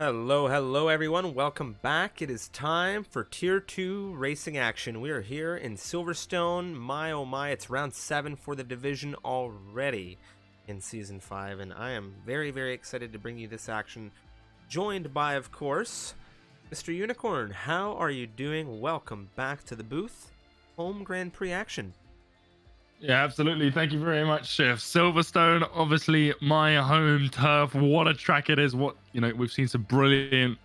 Hello everyone, welcome back. It is time for Tier 2 racing action. We are here in Silverstone. My oh my, it's round 7 for the division already in Season 5, and I am very excited to bring you this action. Joined by, of course, Mr. Unicorn. How are you doing? Welcome back to the booth. Home Grand Prix action. Yeah, absolutely. Thank you very much, Chef. Silverstone, obviously my home turf. What a track it is. We've seen some brilliant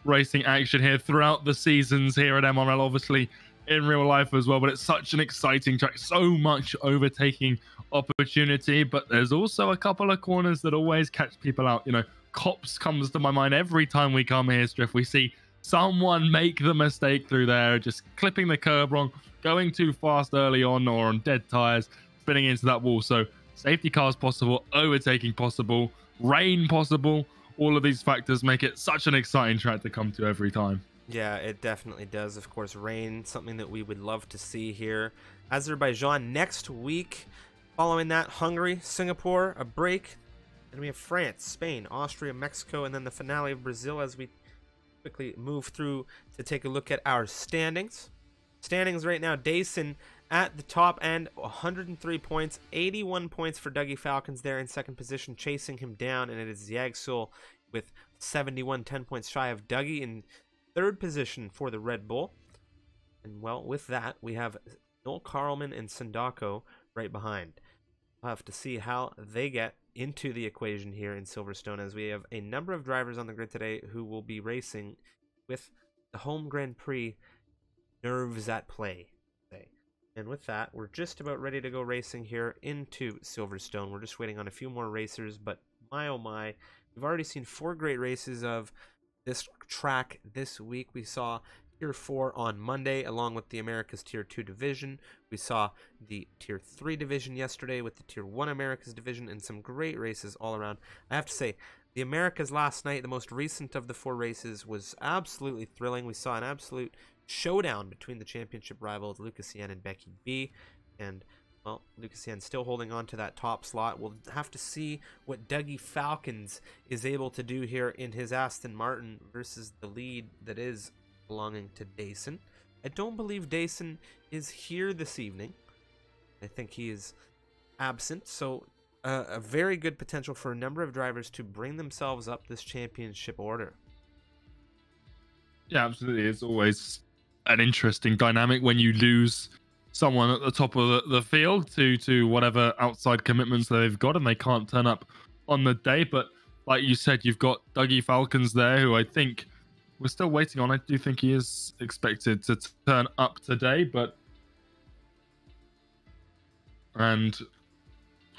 racing action here throughout the seasons here at MRL, obviously in real life as well. But it's such an exciting track. So much overtaking opportunity. But there's also a couple of corners that always catch people out. Cops comes to my mind every time we come here, Striff. We see someone make the mistake through there, just clipping the curb wrong, going too fast early on or on dead tires, spinning into that wall. So safety cars possible, overtaking possible, rain possible. All of these factors make it such an exciting track to come to every time. Yeah, it definitely does. Of course, rain, something that we would love to see here. Azerbaijan next week. Following that, Hungary, Singapore, a break. Then we have France, Spain, Austria, Mexico, and then the finale of Brazil as we quickly move through to take a look at our standings. Standings right now, Dason at the top end, 103 points, 81 points for Dougie Falcons there in second position, chasing him down, and it is Yagsul with 71, 10 points shy of Dougie in third position for the Red Bull. And well, with that, we have Noel Carlman and Sandako right behind. We'll have to see how they get into the equation here in Silverstone, as we have a number of drivers on the grid today who will be racing with the home Grand Prix nerves at play. And with that, we're just about ready to go racing here into Silverstone. We're just waiting on a few more racers, but my oh my, we've already seen 4 great races of this track this week. We saw Tier 4 on Monday, along with the Americas Tier 2 division. We saw the Tier 3 division yesterday with the Tier 1 Americas division, and some great races all around. I have to say, the Americas last night, the most recent of the 4 races, was absolutely thrilling. We saw an absolute showdown between the championship rivals, Lucas Yan and Becky B. And, well, Lucas Yan still holding on to that top slot. We'll have to see what Dougie Falcons is able to do here in his Aston Martin versus the lead that is belonging to Dason. I don't believe Dason is here this evening. I think he is absent, so a very good potential for a number of drivers to bring themselves up this championship order. Yeah, absolutely. It's always an interesting dynamic when you lose someone at the top of the field to whatever outside commitments they've got and they can't turn up on the day. But like you said, you've got Dougie Falcons there, who I think we're still waiting on. I do think he is expected to turn up today, but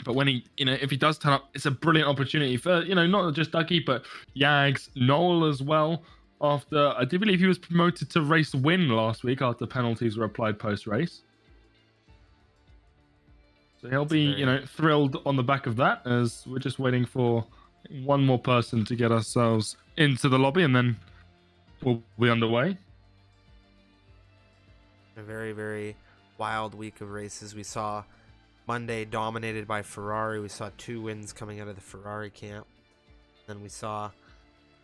when he, if he does turn up, it's a brilliant opportunity for, not just Dougie, but Yags, Noel as well. After, I do believe he was promoted to race win last week after penalties were applied post-race. So he'll be, thrilled on the back of that, as we're just waiting for one more person to get ourselves into the lobby, and then we'll be underway. A very wild week of races. We saw Monday dominated by Ferrari. We saw 2 wins coming out of the Ferrari camp. Then we saw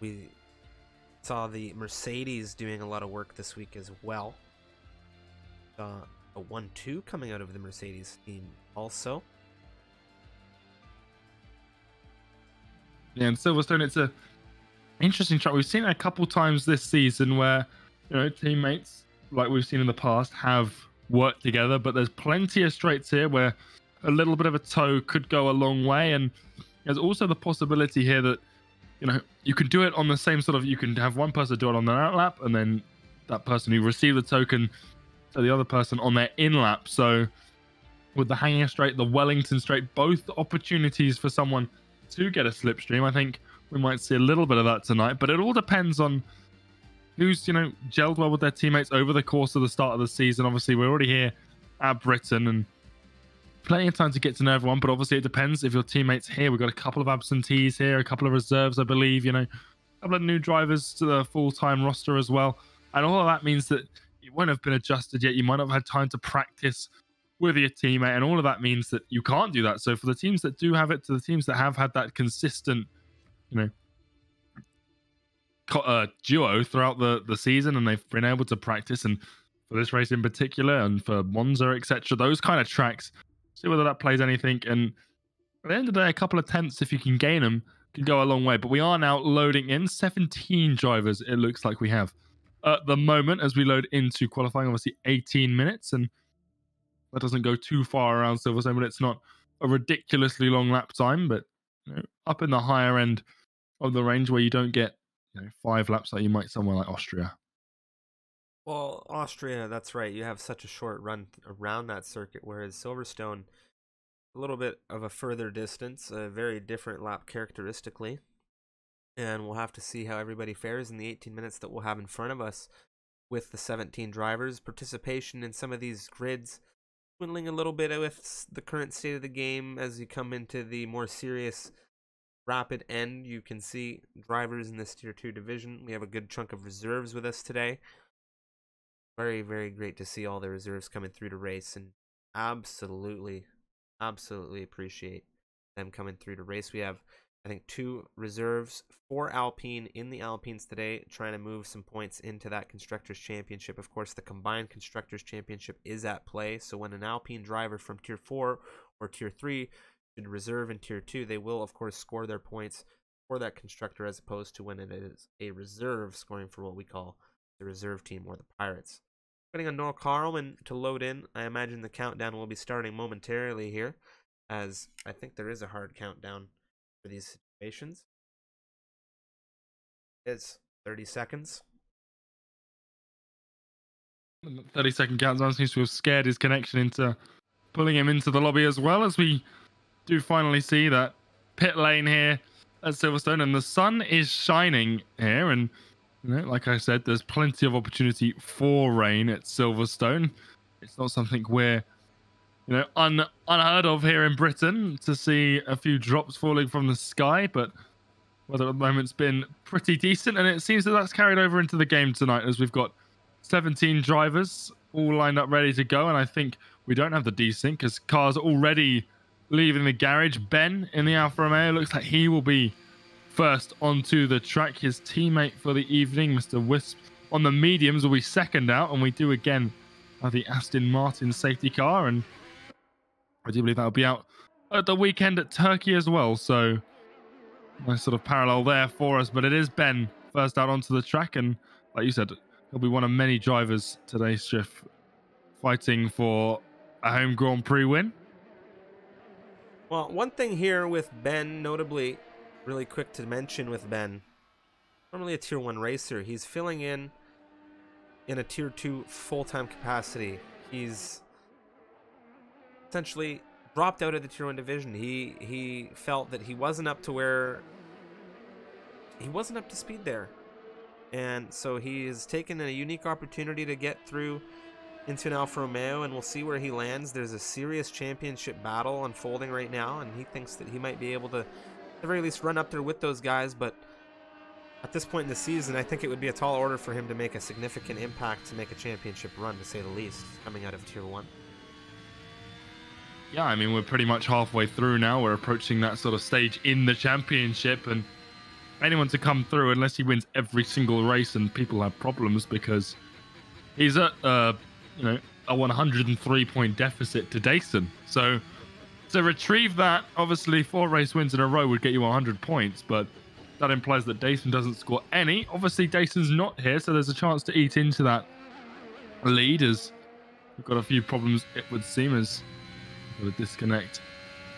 the Mercedes doing a lot of work this week as well. A 1-2 coming out of the Mercedes team also. Yeah, in Silverstone, it's a interesting track. We've seen it a couple times this season where, teammates, like we've seen in the past, have worked together, but there's plenty of straights here where a little bit of a toe could go a long way. And there's also the possibility here that, you can do it on the same sort of, you can have one person do it on their out lap, and then that person who received the token to the other person on their in lap. So with the hanging straight, the Wellington straight, both opportunities for someone to get a slipstream. I think we might see a little bit of that tonight, but it all depends on who's, gelled well with their teammates over the course of the start of the season. Obviously, we're already here at Britain and plenty of time to get to know everyone, but obviously it depends if your teammates here. We've got a couple of absentees here, a couple of reserves, I believe, a couple of new drivers to the full-time roster as well. And all of that means that it won't have been adjusted yet. You might not have had time to practice with your teammate, and all of that means that you can't do that. So for the teams that do have it, to the teams that have had that consistent, duo throughout the season, and they've been able to practice. And for this race in particular, and for Monza, etc., those kind of tracks, see whether that plays anything. And at the end of the day, a couple of tenths, if you can gain them, can go a long way. But we are now loading in 17 drivers, it looks like we have at the moment, as we load into qualifying. Obviously 18 minutes, and that doesn't go too far around Silverstone, but it's not a ridiculously long lap time, but up in the higher end of the range, where you don't get 5 laps like you might somewhere like Austria. Well, Austria, that's right. You have such a short run around that circuit, whereas Silverstone, a little bit of a further distance, a very different lap characteristically. And we'll have to see how everybody fares in the 18 minutes that we'll have in front of us with the 17 drivers. Participation in some of these grids dwindling a little bit with the current state of the game. As you come into the more serious rapid end, you can see drivers in this Tier 2 division. We have a good chunk of reserves with us today. Very, very great to see all the reserves coming through to race, and absolutely appreciate them coming through to race. We have, I think, 2 reserves for Alpine in the Alpines today, trying to move some points into that Constructors' Championship. Of course, the combined Constructors' Championship is at play, so when an Alpine driver from Tier 4 or Tier 3 should reserve in Tier 2, they will, of course, score their points for that constructor, as opposed to when it is a reserve scoring for what we call the reserve team or the Pirates. Waiting on Noel Carlman to load in. I imagine the countdown will be starting momentarily here, as I think there is a hard countdown for these situations. It's 30 seconds. 30-second countdown seems to have scared his connection into pulling him into the lobby, as well, as we do finally see that pit lane here at Silverstone, and the sun is shining here, and like I said, there's plenty of opportunity for rain at Silverstone. It's not something we're unheard of here in Britain, to see a few drops falling from the sky, but weather at the moment's been pretty decent, and it seems that that's carried over into the game tonight, as we've got 17 drivers all lined up ready to go. And I think we don't have the desync, because cars are already leaving the garage. Ben in the Alfa Romeo looks like he will be first onto the track. His teammate for the evening, Mr. Wisp, on the mediums, will be second out, and we do again have the Aston Martin safety car, and I do believe that'll be out at the weekend at Turkey as well. So nice sort of parallel there for us. But it is Ben first out onto the track, and like you said, he'll be one of many drivers today, Schiff, fighting for a home Grand Prix win. Well, one thing here with Ben, notably, really quick to mention with Ben, normally a Tier 1 racer, he's filling in a Tier 2 full-time capacity. He's essentially dropped out of the Tier 1 division. He felt that he wasn't up to speed there. And so he's taken a unique opportunity to get through into an Alfa Romeo, and we'll see where he lands. There's a serious championship battle unfolding right now, and he thinks that he might be able to, at the very least, run up there with those guys. But at this point in the season, I think it would be a tall order for him to make a significant impact to make a championship run, to say the least, coming out of Tier 1. Yeah, I mean, we're pretty much halfway through now. We're approaching that sort of stage in the championship, and anyone to come through, unless he wins every single race, and people have problems because he's at a 103-point deficit to Dayson. So to retrieve that, obviously 4 race wins in a row would get you 100 points, but that implies that Dayson doesn't score any. Obviously Dayson's not here, so there's a chance to eat into that lead, as we've got a few problems, it would seem, as got a disconnect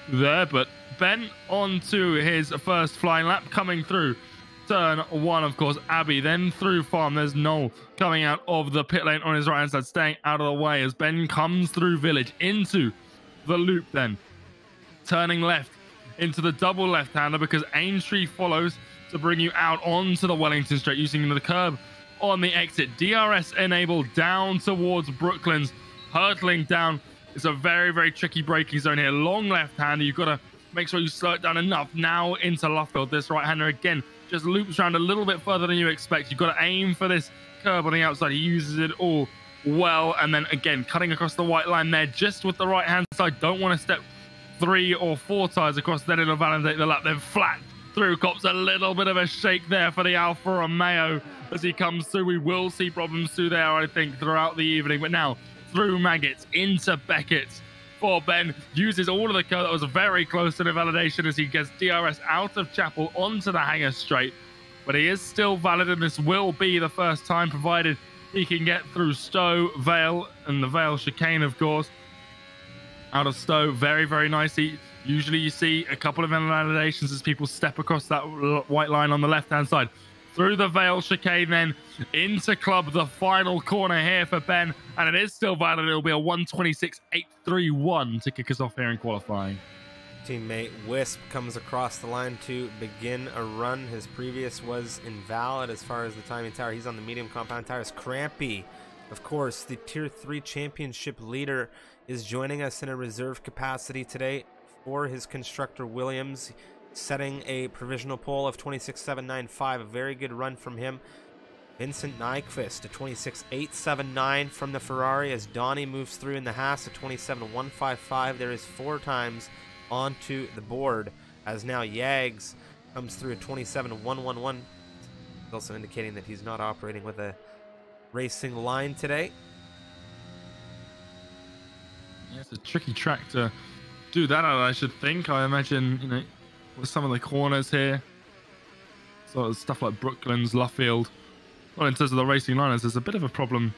there. But Ben on to his first flying lap, coming through turn 1, of course, Abbey, then through Farm. There's Noel coming out of the pit lane on his right hand side, staying out of the way as Ben comes through Village into the loop, then turning left into the double left-hander, because Aintree follows to bring you out onto the Wellington Straight, using the curb on the exit. DRS enabled down towards Brooklands, hurtling down. It's a very, very tricky braking zone here. Long left-hander, you've got to make sure you slow it down enough. Now into Luffield, this right-hander again just loops around a little bit further than you expect. You've got to aim for this curb on the outside. He uses it all well, and then again cutting across the white line there just with the right-hand side. Don't want to step 3 or 4 tires across, then it'll validate the lap, then flat through. Cops a little bit of a shake there for the Alfa Romeo as he comes through. We will see problems through there, I think, throughout the evening. But now through Maggots into Beckett for Ben. Uses all of the code. That was very close to the validation as he gets DRS out of Chapel onto the hangar straight. But he is still valid, and this will be the first time, provided he can get through Stowe, Vale, and the Vale chicane, of course. Out of Stowe, very, very nicely. Usually you see a couple of invalidations as people step across that white line on the left-hand side. Through the Vale chicane, then into Club, the final corner here for Ben. And it is still valid. It'll be a 1:26.831 to kick us off here in qualifying. Teammate Wisp comes across the line to begin a run. His previous was invalid as far as the timing tower. He's on the medium compound tires. Crampy, of course, the Tier 3 championship leader, is joining us in a reserve capacity today for his constructor Williams, setting a provisional pole of 26.795. A very good run from him. Vincent Nyquist to 26.879 from the Ferrari as Donnie moves through in the Haas to 27.155. There is 4 times onto the board as now Yags comes through at 27.111. Also indicating that he's not operating with a racing line today. Yeah, it's a tricky track to do that on, I should think. I imagine, you know, with some of the corners here, sort of stuff like Brooklands, Luffield. Well, in terms of the racing liners, there's a bit of a problem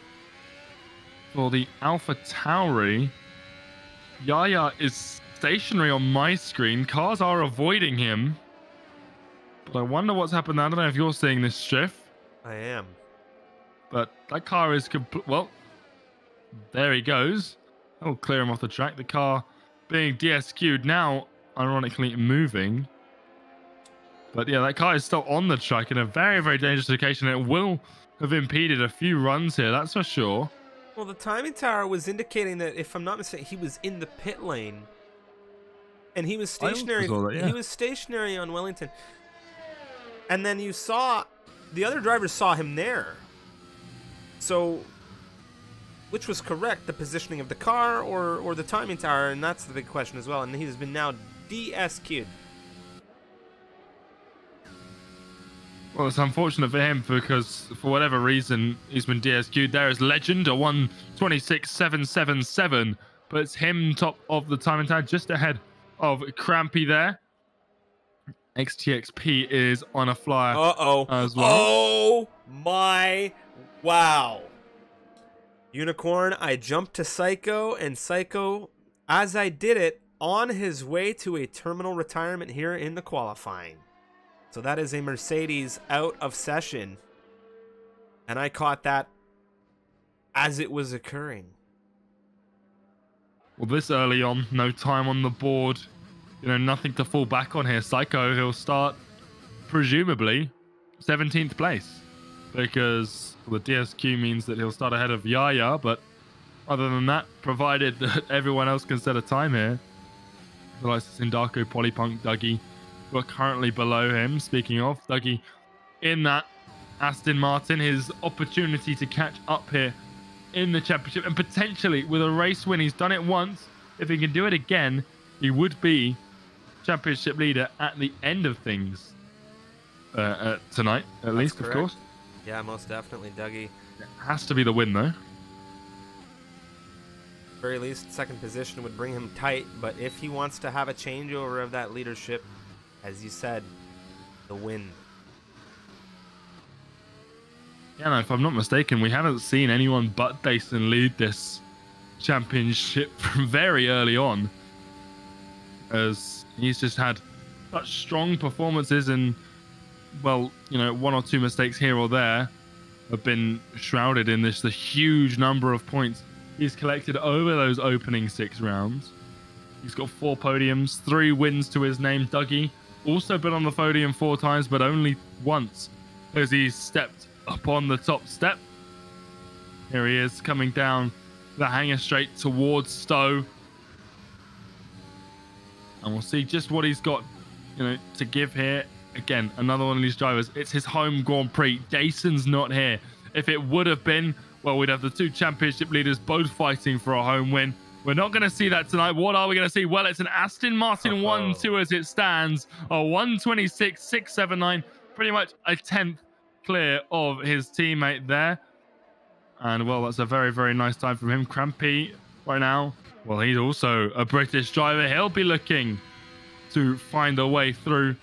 for the Alpha Tauri. Yaya is stationary on my screen. Cars are avoiding him. But I wonder what's happened there. I don't know if you're seeing this, Striff. I am. But that car is well, there he goes. That'll clear him off the track. The car being DSQ'd now, ironically moving. But yeah, that car is still on the track in a very, very dangerous location. It will have impeded a few runs here, that's for sure. Well, the timing tower was indicating that, if I'm not mistaken, he was in the pit lane. And he was stationary. That, yeah. He was stationary on Wellington. And then you saw, the other drivers saw him there. So, which was correct, the positioning of the car or the timing tower? And that's the big question as well. And he has been now DSQ'd. Well, it's unfortunate for him because, for whatever reason, he's been DSQ'd. There is Legend, a 1:26.777, but it's him top of the time and tag, just ahead of Crampy there. XTXP is on a flyer as well. Oh my, wow. Unicorn, I jumped to Psycho, and Psycho, as I did it, on his way to a terminal retirement here in the qualifying. So that is a Mercedes out of session. And I caught that as it was occurring. Well, this early on, no time on the board. You know, nothing to fall back on here. Psycho, he'll start, presumably, 17th place. Because the DSQ means that he'll start ahead of Yaya. But other than that, provided that everyone else can set a time here, the likes of Sindaco, Polypunk, Dougie, who are currently below him. Speaking of, Dougie in that Aston Martin, his opportunity to catch up here in the championship and potentially with a race win. He's done it once. If he can do it again, he would be championship leader at the end of things tonight, at least, correct. Of course. Yeah, most definitely, Dougie. It has to be the win, though. Very least, second position would bring him tight, but if he wants to have a changeover of that leadership, as you said, the win. Yeah, no, if I'm not mistaken, we haven't seen anyone but Dyson lead this championship from very early on, as he's just had such strong performances, and, well, you know, 1 or 2 mistakes here or there have been shrouded in this, the huge number of points he's collected over those opening 6 rounds. He's got 4 podiums, 3 wins to his name. Dougie also been on the podium 4 times, but only once as he's stepped upon the top step. Here he is coming down the hangar straight towards Stowe. And we'll see just what he's got, you know, to give here. Again, another one of these drivers. It's his home Grand Prix. Jason's not here. If it would have been, well, we'd have the 2 championship leaders both fighting for a home win. We're not going to see that tonight. What are we going to see? Well, it's an Aston Martin 1-2 as it stands. A 1:26.679, pretty much a 10th clear of his teammate there. And well, that's a very, very nice time from him. Crampy right now. Well, he's also a British driver. He'll be looking to find a way through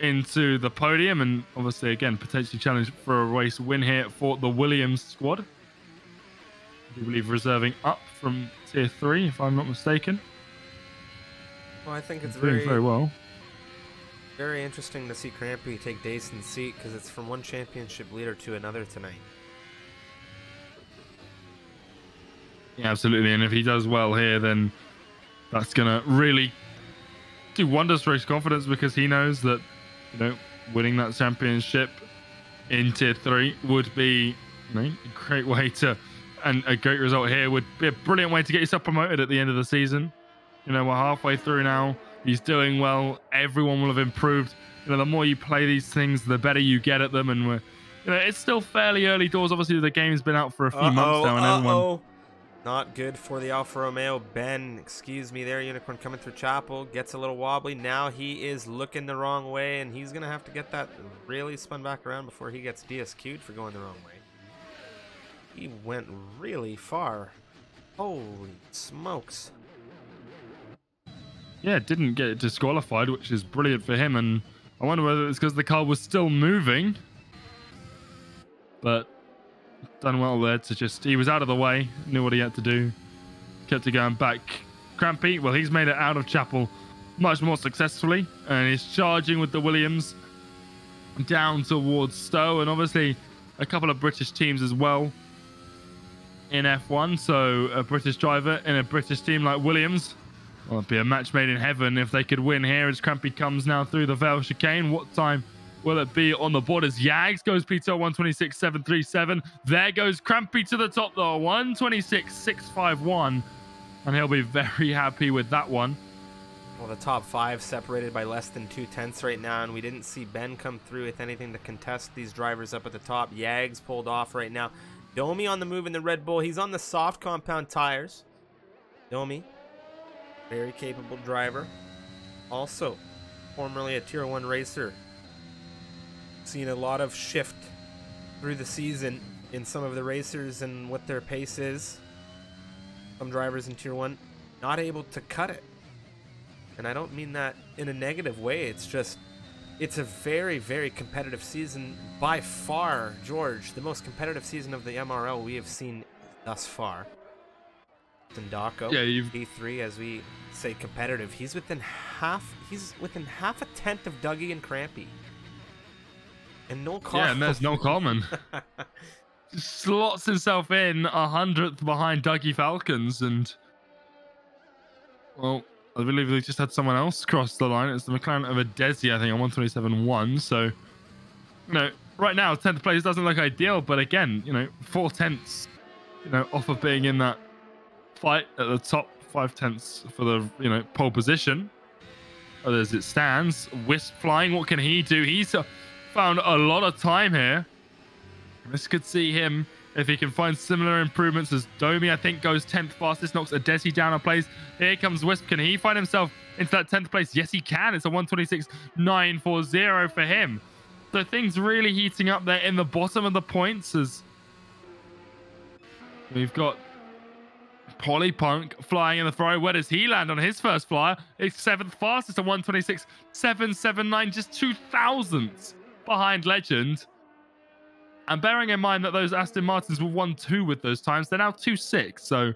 into the podium and obviously, again, potentially challenge for a race win here for the Williams squad. I do believe reserving up from tier 3, if I'm not mistaken. Well, I think it's doing very well. Very interesting to see Crampy take Dason's seat because it's from one championship leader to another tonight. Yeah, absolutely. And if he does well here, then that's going to really do wonders for his confidence because he knows that, you know, winning that championship in tier 3 would be, you know, a great way to, and a great result here would be a brilliant way to get yourself promoted at the end of the season. You know, we're halfway through now. He's doing well. Everyone will have improved. You know, the more you play these things, the better you get at them. And we're, you know, it's still fairly early doors. Obviously, the game's been out for a few months now, and everyone. Not good for the Alfa Romeo. Ben, excuse me there, Unicorn coming through Chapel, gets a little wobbly. Now he is looking the wrong way, and he's going to have to get that really spun back around before he gets DSQ'd for going the wrong way. He went really far. Holy smokes. Yeah, didn't get disqualified, which is brilliant for him, and I wonder whether it's because the car was still moving. But done well there to just, he was out of the way, knew what he had to do, kept it going back. Crampy, well, he's made it out of Chapel much more successfully, and he's charging with the Williams down towards Stowe, and obviously a couple of British teams as well in F1, so a British driver in a British team like Williams. Well, it'd be a match made in heaven if they could win here as Crampy comes now through the Vale chicane. What time will it be on the board as Yags goes P2 1:26.737? There goes Crampy to the top though, 1:26.651, and he'll be very happy with that one. Well, the top 5 separated by less than 2/10 right now, and we didn't see Ben come through with anything to contest these drivers up at the top. Yags pulled off right now. Domi on the move in the Red Bull. He's on the soft compound tires. Domi, very capable driver. Also, formerly a Tier 1 racer. Seen a lot of shift through the season in some of the racers and what their pace is. Some drivers in Tier 1 not able to cut it. And I don't mean that in a negative way. It's just, it's a very, very competitive season. By far, George, the most competitive season of the MRL we have seen thus far. Zendako, yeah, D3, as we say, competitive. He's within half a tenth of Dougie and Crampy. And no Carl. Yeah, and there's no Coleman. Slots himself in 100th behind Dougie Falcons, and well, I believe they just had someone else cross the line. It's the McLaren of Adesi, I think, on 1:27.1. So, you know, right now 10th place doesn't look ideal, but again, you know, 4/10, you know, off of being in that fight at the top, 5/10 for the, you know, pole position. As it stands, Wisp flying. What can he do? He's found a lot of time here. This could see him if he can find similar improvements as Domi, I think, goes 10th fastest, knocks Adesi down a place. Here comes Wisp. Can he find himself into that 10th place? Yes, he can. It's a 1:26.940 for him. So things really heating up there in the bottom of the points as we've got Polypunk flying in the Ferrari. Where does he land on his first flyer? It's 7th fastest at 1:26.779, just 2,000ths behind Legend. And bearing in mind that those Aston Martins were 1-2 with those times, they're now 2-6. So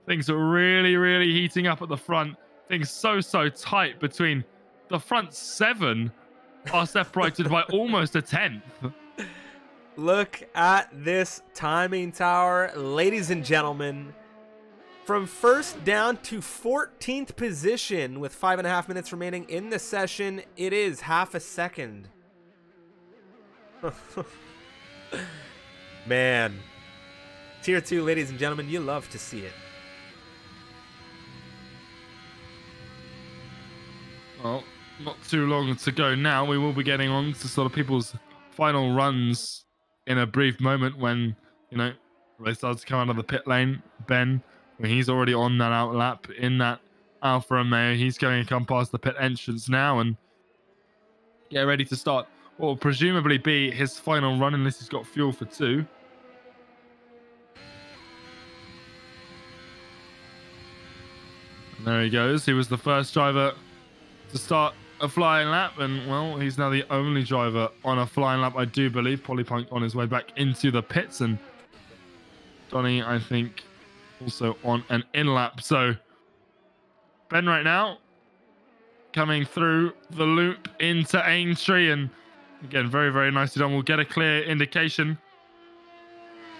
things are really, really heating up at the front. Things so tight between the front 7 are separated by almost a 10th. Look at this timing tower, ladies and gentlemen. From first down to 14th position with 5.5 minutes remaining in the session, it is half a second. Man, Tier 2, ladies and gentlemen, you love to see it. Well, not too long to go now. We will be getting on to sort of people's final runs in a brief moment when, you know, they start to come out of the pit lane. Ben He's already on that out lap in that Alfa Romeo. He's going to come past the pit entrance now and get ready to start what will presumably be his final run unless he's got fuel for 2. And there he goes. He was the first driver to start a flying lap, and well, he's now the only driver on a flying lap, I do believe. Polypunk on his way back into the pits, and Donny, I think, also on an in lap. So Ben right now coming through the loop into Aintree, and again, very, very nicely done. We'll get a clear indication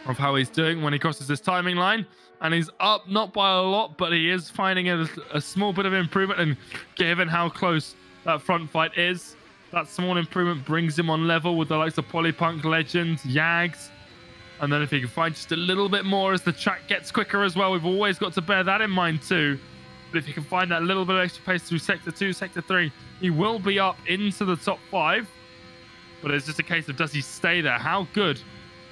of how he's doing when he crosses this timing line, and he's up not by a lot, but he is finding a small bit of improvement, and given how close that front fight is, that small improvement brings him on level with the likes of Polypunk, Legend, Yags. And then if he can find just a little bit more as the track gets quicker as well, we've always got to bear that in mind too. But if he can find that little bit of extra pace through Sector 2, Sector 3, he will be up into the top 5. But it's just a case of, does he stay there? How good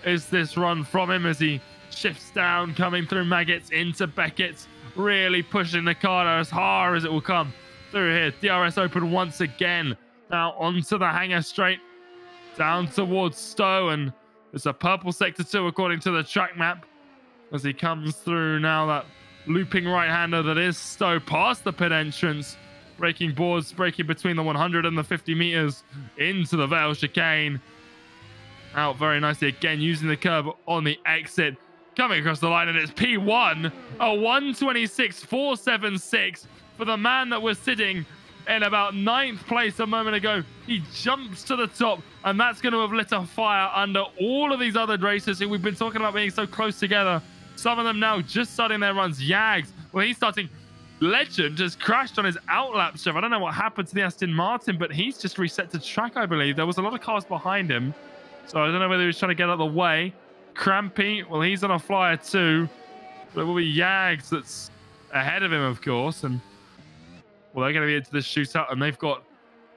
is this run from him as he shifts down, coming through Maggots into Beckett, really pushing the car as hard as it will come through here. DRS open once again. Now onto the hangar straight, down towards Stowe, and it's a purple Sector 2 according to the track map as he comes through now, that looping right-hander that is Stowe, past the pit entrance, breaking boards, breaking between the 100 and the 50 meters into the Vale chicane. Out very nicely again, using the curb on the exit, coming across the line, and it's P1, a 1:26.476 for the man that was sitting in about 9th place a moment ago. He jumps to the top, and that's going to have lit a fire under all of these other racers who we've been talking about being so close together. Some of them now just starting their runs. Yags, well, he's starting. Legend just crashed on his outlap shift. I don't know what happened to the Aston Martin, but he's just reset to track, I believe. There was a lot of cars behind him, so I don't know whether he was trying to get out of the way. Crampy, well, he's on a flyer too, but it will be Yags that's ahead of him, of course, and well, they're going to be into this shootout, and they've got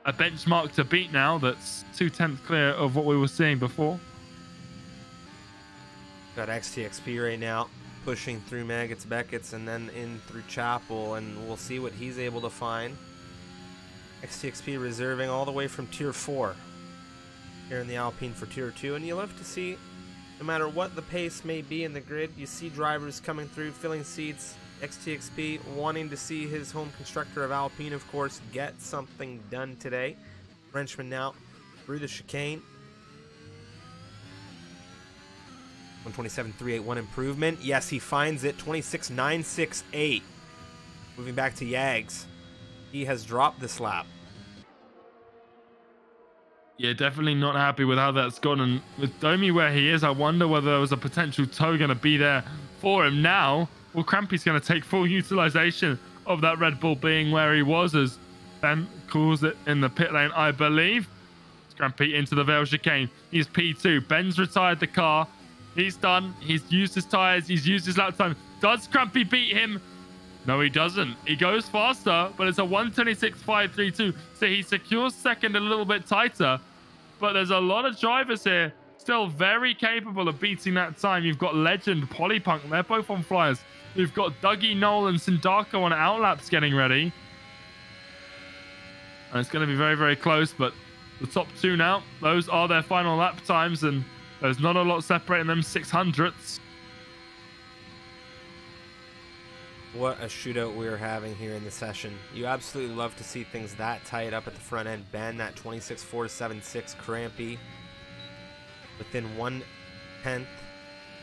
a benchmark to beat now that's 2/10 clear of what we were seeing before. Got XTXP right now, pushing through Maggots, Beckett's, and then in through Chapel, and we'll see what he's able to find. XTXP reserving all the way from Tier 4 here in the Alpine for Tier 2, and you love to see, no matter what the pace may be in the grid, you see drivers coming through, filling seats. XTXP wanting to see his home constructor of Alpine, of course, get something done today. Frenchman now through the chicane. 127.381 improvement. Yes, he finds it. 26.968. Moving back to Yags. He has dropped this lap. Yeah, definitely not happy with how that's gone. And with Domi where he is, I wonder whether there was a potential tow going to be there for him now. Well, Crampy's going to take full utilization of that Red Bull being where he was, as Ben calls it in the pit lane, I believe. Crampy into the Vale chicane. He's P2. Ben's retired the car. He's done. He's used his tires. He's used his lap time. Does Crampy beat him? No, he doesn't. He goes faster, but it's a 1:26.532. So he secures second a little bit tighter. But there's a lot of drivers here still very capable of beating that time. You've got Legend, Polypunk. They're both on flyers. You've got Dougie, Noel, and Sindako on outlaps getting ready. And it's going to be very, very close. But the top 2 now, those are their final lap times. And there's not a lot separating them 600ths. What a shootout we're having here in the session. You absolutely love to see things that tight up at the front end. Ben, that 26.476. Crampy within 1/10.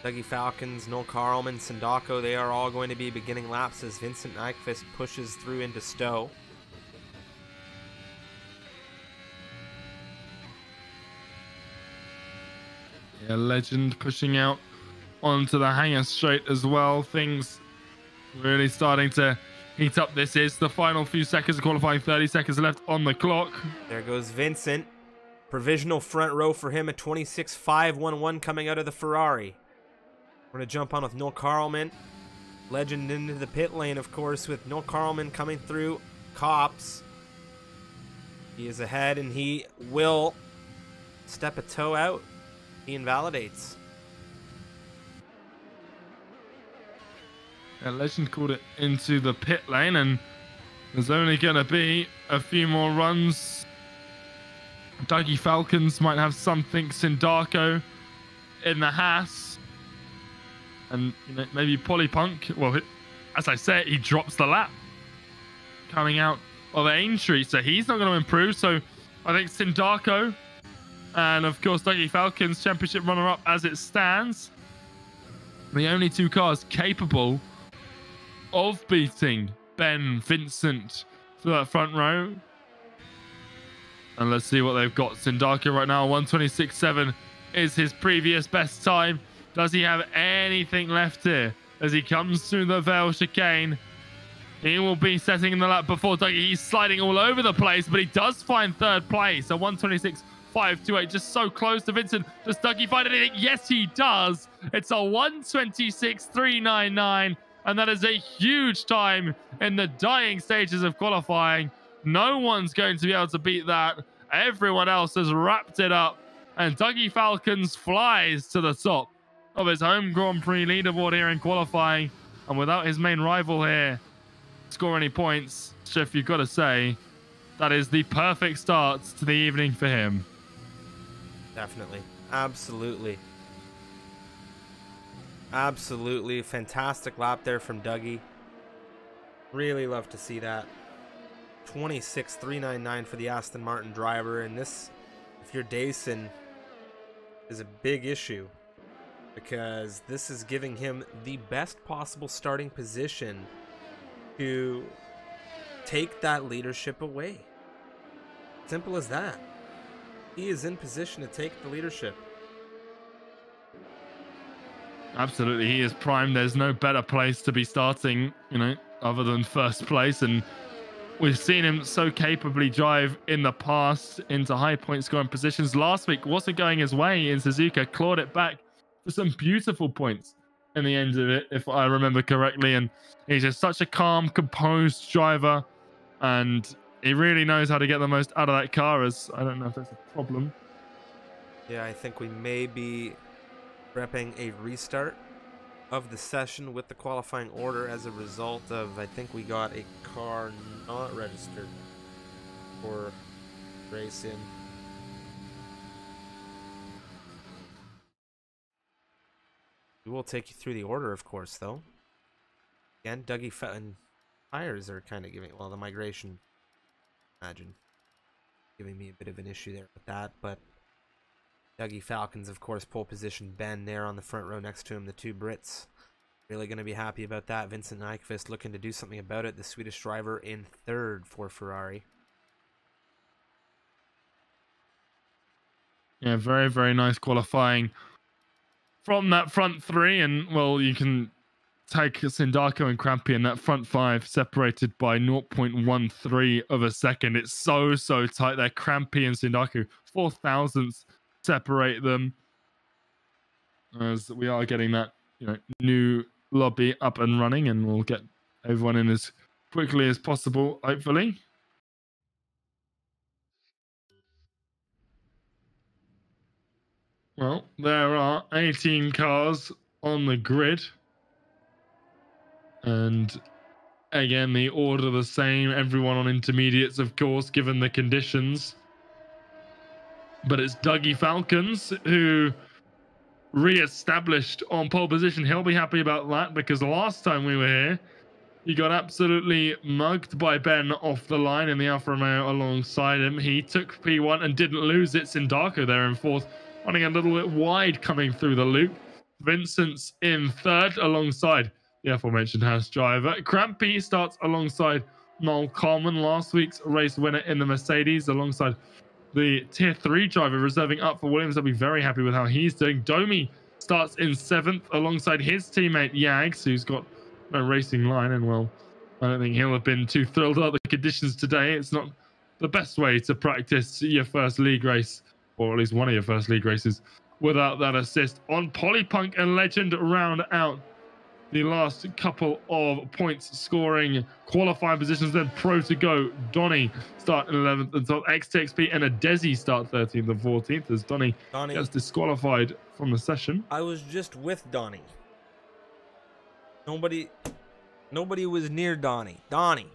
Dougie Falcons, Noel Carlman, Sindako, they are all going to be beginning laps as Vincent Nyquist pushes through into Stowe. Yeah, Legend pushing out onto the hangar straight as well. Things really starting to heat up. This is the final few seconds of qualifying, 30 seconds left on the clock. There goes Vincent. Provisional front row for him at 26.511 coming out of the Ferrari. We're going to jump on with Noel Carlman. Legend into the pit lane, of course, with Noel Carlman coming through Cops. He is ahead, and he will step a toe out. He invalidates. Legend called it into the pit lane, and there's only going to be a few more runs. Dougie Falcons might have something. Sindarko in the Haas. And maybe Polypunk. Well, as I said, he drops the lap coming out of Aintree, so he's not going to improve. So I think Sindarko and, of course, Dougie Falcons, championship runner-up as it stands. The only two cars capable of beating Ben, Vincent for that front row. And let's see what they've got. Sindarko right now, 126.7 is his previous best time. Does he have anything left here as he comes through the Vale chicane? He will be setting in the lap before Dougie. He's sliding all over the place, but he does find third place. So 126.528, just so close to Vincent. Does Dougie find anything? Yes, he does. It's a 126.399, and that is a huge time in the dying stages of qualifying. No one's going to be able to beat that. Everyone else has wrapped it up, and Dougie Falcons flies to the top of his home Grand Prix leaderboard here in qualifying. And without his main rival here score any points, Chef, you've got to say that is the perfect start to the evening for him. Definitely. Absolutely. Absolutely. Fantastic lap there from Dougie. Really love to see that. 26.399 for the Aston Martin driver. And this, if you're Dayson, is a big issue, because this is giving him the best possible starting position to take that leadership away. Simple as that. He is in position to take the leadership. Absolutely, he is primed. There's no better place to be starting, other than first place. And we've seen him so capably drive in the past into high point scoring positions. Last week wasn't going his way in Suzuka, clawed it back for some beautiful points in the end of it, if I remember correctly. And he's just such a calm, composed driver, and he really knows how to get the most out of that car. As I don't know if that's a problem. Yeah, I think we may be repping a restart of the session with the qualifying order as a result of, I think we got a car not registered for race in. We will take you through the order, of course, though. Again, Dougie Fenton tires are kind of giving, well, the migration, imagine, giving me a bit of an issue there with that, but Dougie Falcons, of course, pole position. Ben there on the front row next to him, the two Brits. Really going to be happy about that. Vincent Nyquist looking to do something about it. The Swedish driver in third for Ferrari. Yeah, very, very nice qualifying from that front three. And, well, you can take Sindarko and Crampy in that front five, separated by 0.13 of a second. It's so, so tight there. Crampy and Sindarko, 4 thousandths separate them, as we are getting that new lobby up and running, and we'll get everyone in as quickly as possible, hopefully. Well, there are 18 cars on the grid, and again the order the same, everyone on intermediates, of course, given the conditions. But it's Dougie Falcons who re-established on pole position. He'll be happy about that, because last time we were here, he got absolutely mugged by Ben off the line in the Alfa Romeo alongside him. He took P1 and didn't lose it. Sindarko there in fourth, running a little bit wide coming through the loop. Vincent's in third alongside the aforementioned Haas driver. Crampy starts alongside Noel Coleman, last week's race winner in the Mercedes, alongside the tier 3 driver reserving up for Williams. I'll be very happy with how he's doing. Domi starts in 7th alongside his teammate Yags, who's got no racing line, and, well, I don't think he'll have been too thrilled about the conditions today. It's not the best way to practice your first league race, or at least one of your first league races, without that assist. On Polypunk and Legend round out the last couple of points scoring qualifying positions. Then Pro to go. Donny start in 11th until XTXP and a Desi start 13th and 14th, as Donny gets disqualified from the session. I was just with Donny. Nobody Nobody was near Donnie. Donnie.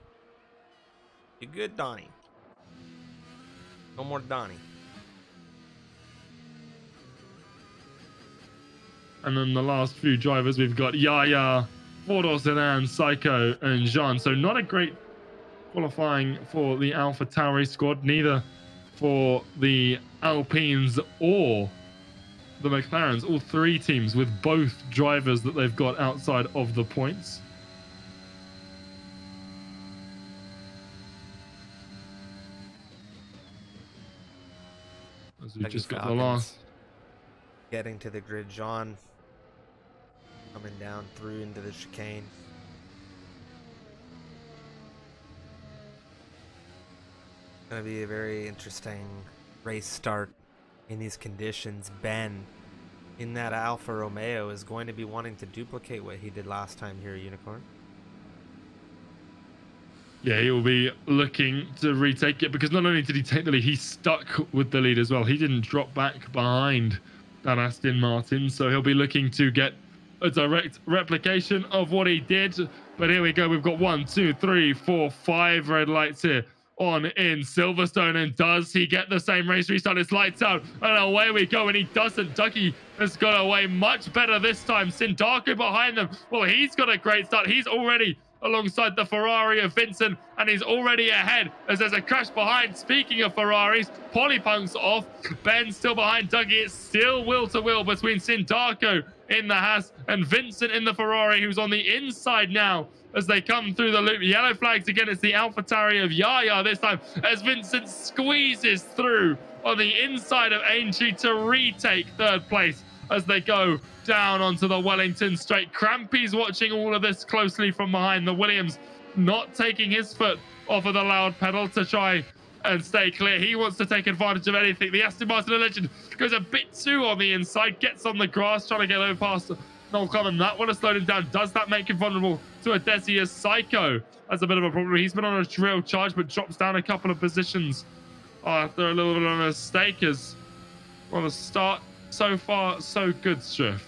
You good, Donnie? No more Donnie. And then the last few drivers, we've got Yaya, Four-Door Sedan, Psycho, and Jean. So not a great qualifying for the AlphaTauri squad, neither for the Alpines or the McLarens. All three teams with both drivers that they've got outside of the points. As we just got the last. Getting to the grid, Jean coming down through into the chicane. Going to be a very interesting race start in these conditions. Ben, in that Alfa Romeo, is going to be wanting to duplicate what he did last time here at Unicorn. Yeah, he will be looking to retake it, because not only did he take the lead, he stuck with the lead as well. He didn't drop back behind that Aston Martin, so he'll be looking to get a direct replication of what he did. But here we go. We've got 1, 2, 3, 4, 5 red lights here on in Silverstone. And does he get the same race restart? His lights out, and away we go. And he doesn't. Ducky has got away much better this time. Sindaku behind them. Well, he's got a great start. He's already alongside the Ferrari of Vincent, and he's already ahead as there's a crash behind. Speaking of Ferraris, Polypunk's off. Ben still behind Dougie. It's still wheel to wheel between Sindaku in the Haas and Vincent in the Ferrari, who's on the inside now as they come through the loop. Yellow flags again. It's the AlphaTauri of Yaya this time as Vincent squeezes through on the inside of Aintree to retake third place as they go down onto the Wellington straight. Crampy's watching all of this closely from behind. The Williams not taking his foot off of the loud pedal to try and stay clear. He wants to take advantage of anything. The Aston Martin legend goes a bit too on the inside, gets on the grass, trying to get over past Noel Common. That would have slowed him down. Does that make him vulnerable to a Desi as Psycho? That's a bit of a problem. He's been on a real charge, but drops down a couple of positions after a little bit of a mistake. As well, the start so far, so good, Striff.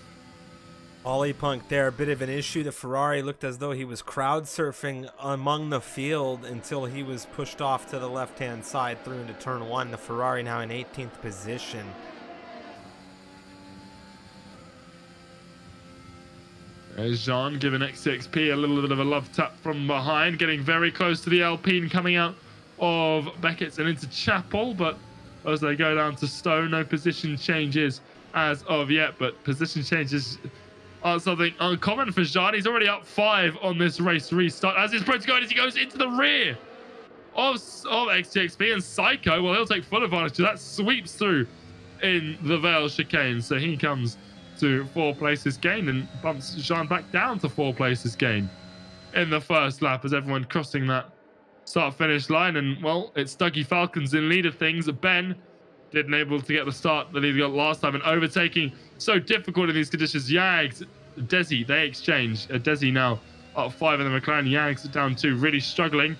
Polypunk there, a bit of an issue. The Ferrari looked as though he was crowd surfing among the field until he was pushed off to the left-hand side through into turn 1. The Ferrari now in 18th position. There's Jean giving XCXP a little bit of a love tap from behind, getting very close to the Alpine coming out of Beckett's and into Chapel, but as they go down to Stone, no position changes as of yet, but position changes are something uncommon for Jean. He's already up 5 on this race restart as his approach going as he goes into the rear of XTXP, and Psycho, well, he'll take full advantage of that, sweeps through in the Vale chicane, so he comes to 4 places gained and bumps Jean back down to 4 places gained in the first lap as everyone crossing that start-finish line. And, well, it's Dougie Falcons in lead of things. Ben didn't able to get the start that he got last time, and overtaking so difficult in these conditions. Yags, Desi, they exchange. Desi now up 5 in the McLaren. Yags down 2, really struggling.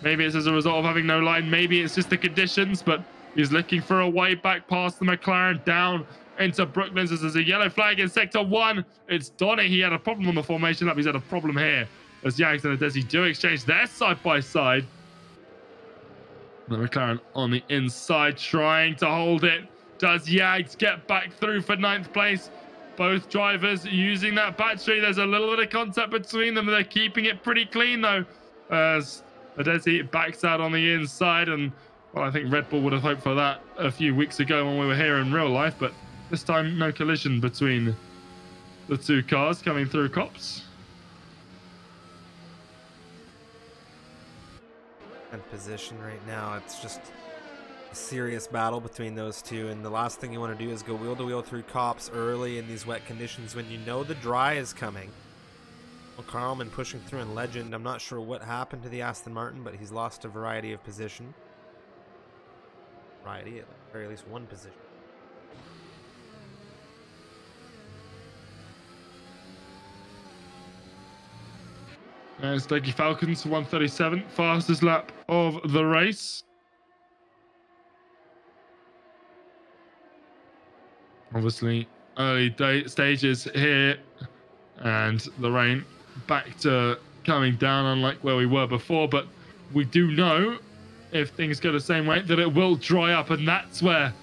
Maybe it's as a result of having no line. Maybe it's just the conditions, but he's looking for a way back past the McLaren down into Brooklands as there's a yellow flag in sector 1. It's Donny. He had a problem on the formation lap. He's had a problem here as Yags and Desi do exchange. They're side by side. The McLaren on the inside trying to hold it. Does Yags get back through for 9th place? Both drivers using that battery. There's a little bit of contact between them. They're keeping it pretty clean though, as Adesi backs out on the inside. And, well, I think Red Bull would have hoped for that a few weeks ago when we were here in real life, but this time no collision between the 2 cars coming through Cops. Position right now, it's just a serious battle between those two, and the last thing you want to do is go wheel to wheel through Cops early in these wet conditions when you know the dry is coming. Well, Carlman pushing through in Legend. I'm not sure what happened to the Aston Martin, but he's lost a variety of position. Variety, at the very least one position. There's Dougie Falcons, 137, fastest lap of the race. Obviously, early stages here, and the rain back to coming down, unlike where we were before. But we do know, if things go the same way, that it will dry up, and that's where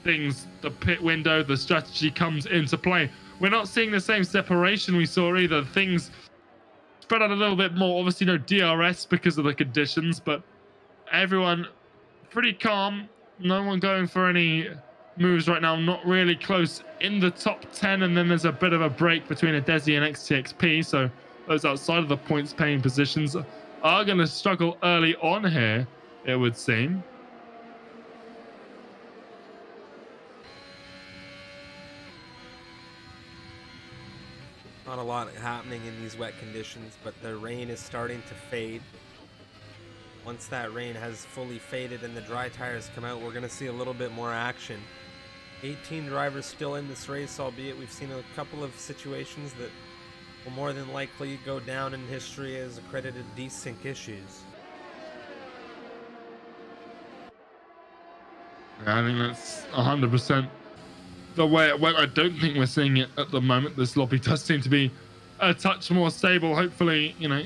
the pit window, the strategy comes into play. We're not seeing the same separation we saw either. Things spread out a little bit more. Obviously no DRS because of the conditions, but everyone pretty calm. No one going for any moves right now. Not really close in the top 10, and then there's a bit of a break between Adesi and XTXP, so those outside of the points paying positions are going to struggle early on here, it would seem. Not a lot happening in these wet conditions, but the rain is starting to fade. Once that rain has fully faded and the dry tires come out, we're going to see a little bit more action. 18 drivers still in this race, albeit we've seen a couple of situations that will more than likely go down in history as accredited desync issues. I think that's 100% the way it went. I don't think we're seeing it at the moment. This lobby does seem to be a touch more stable. Hopefully, you know,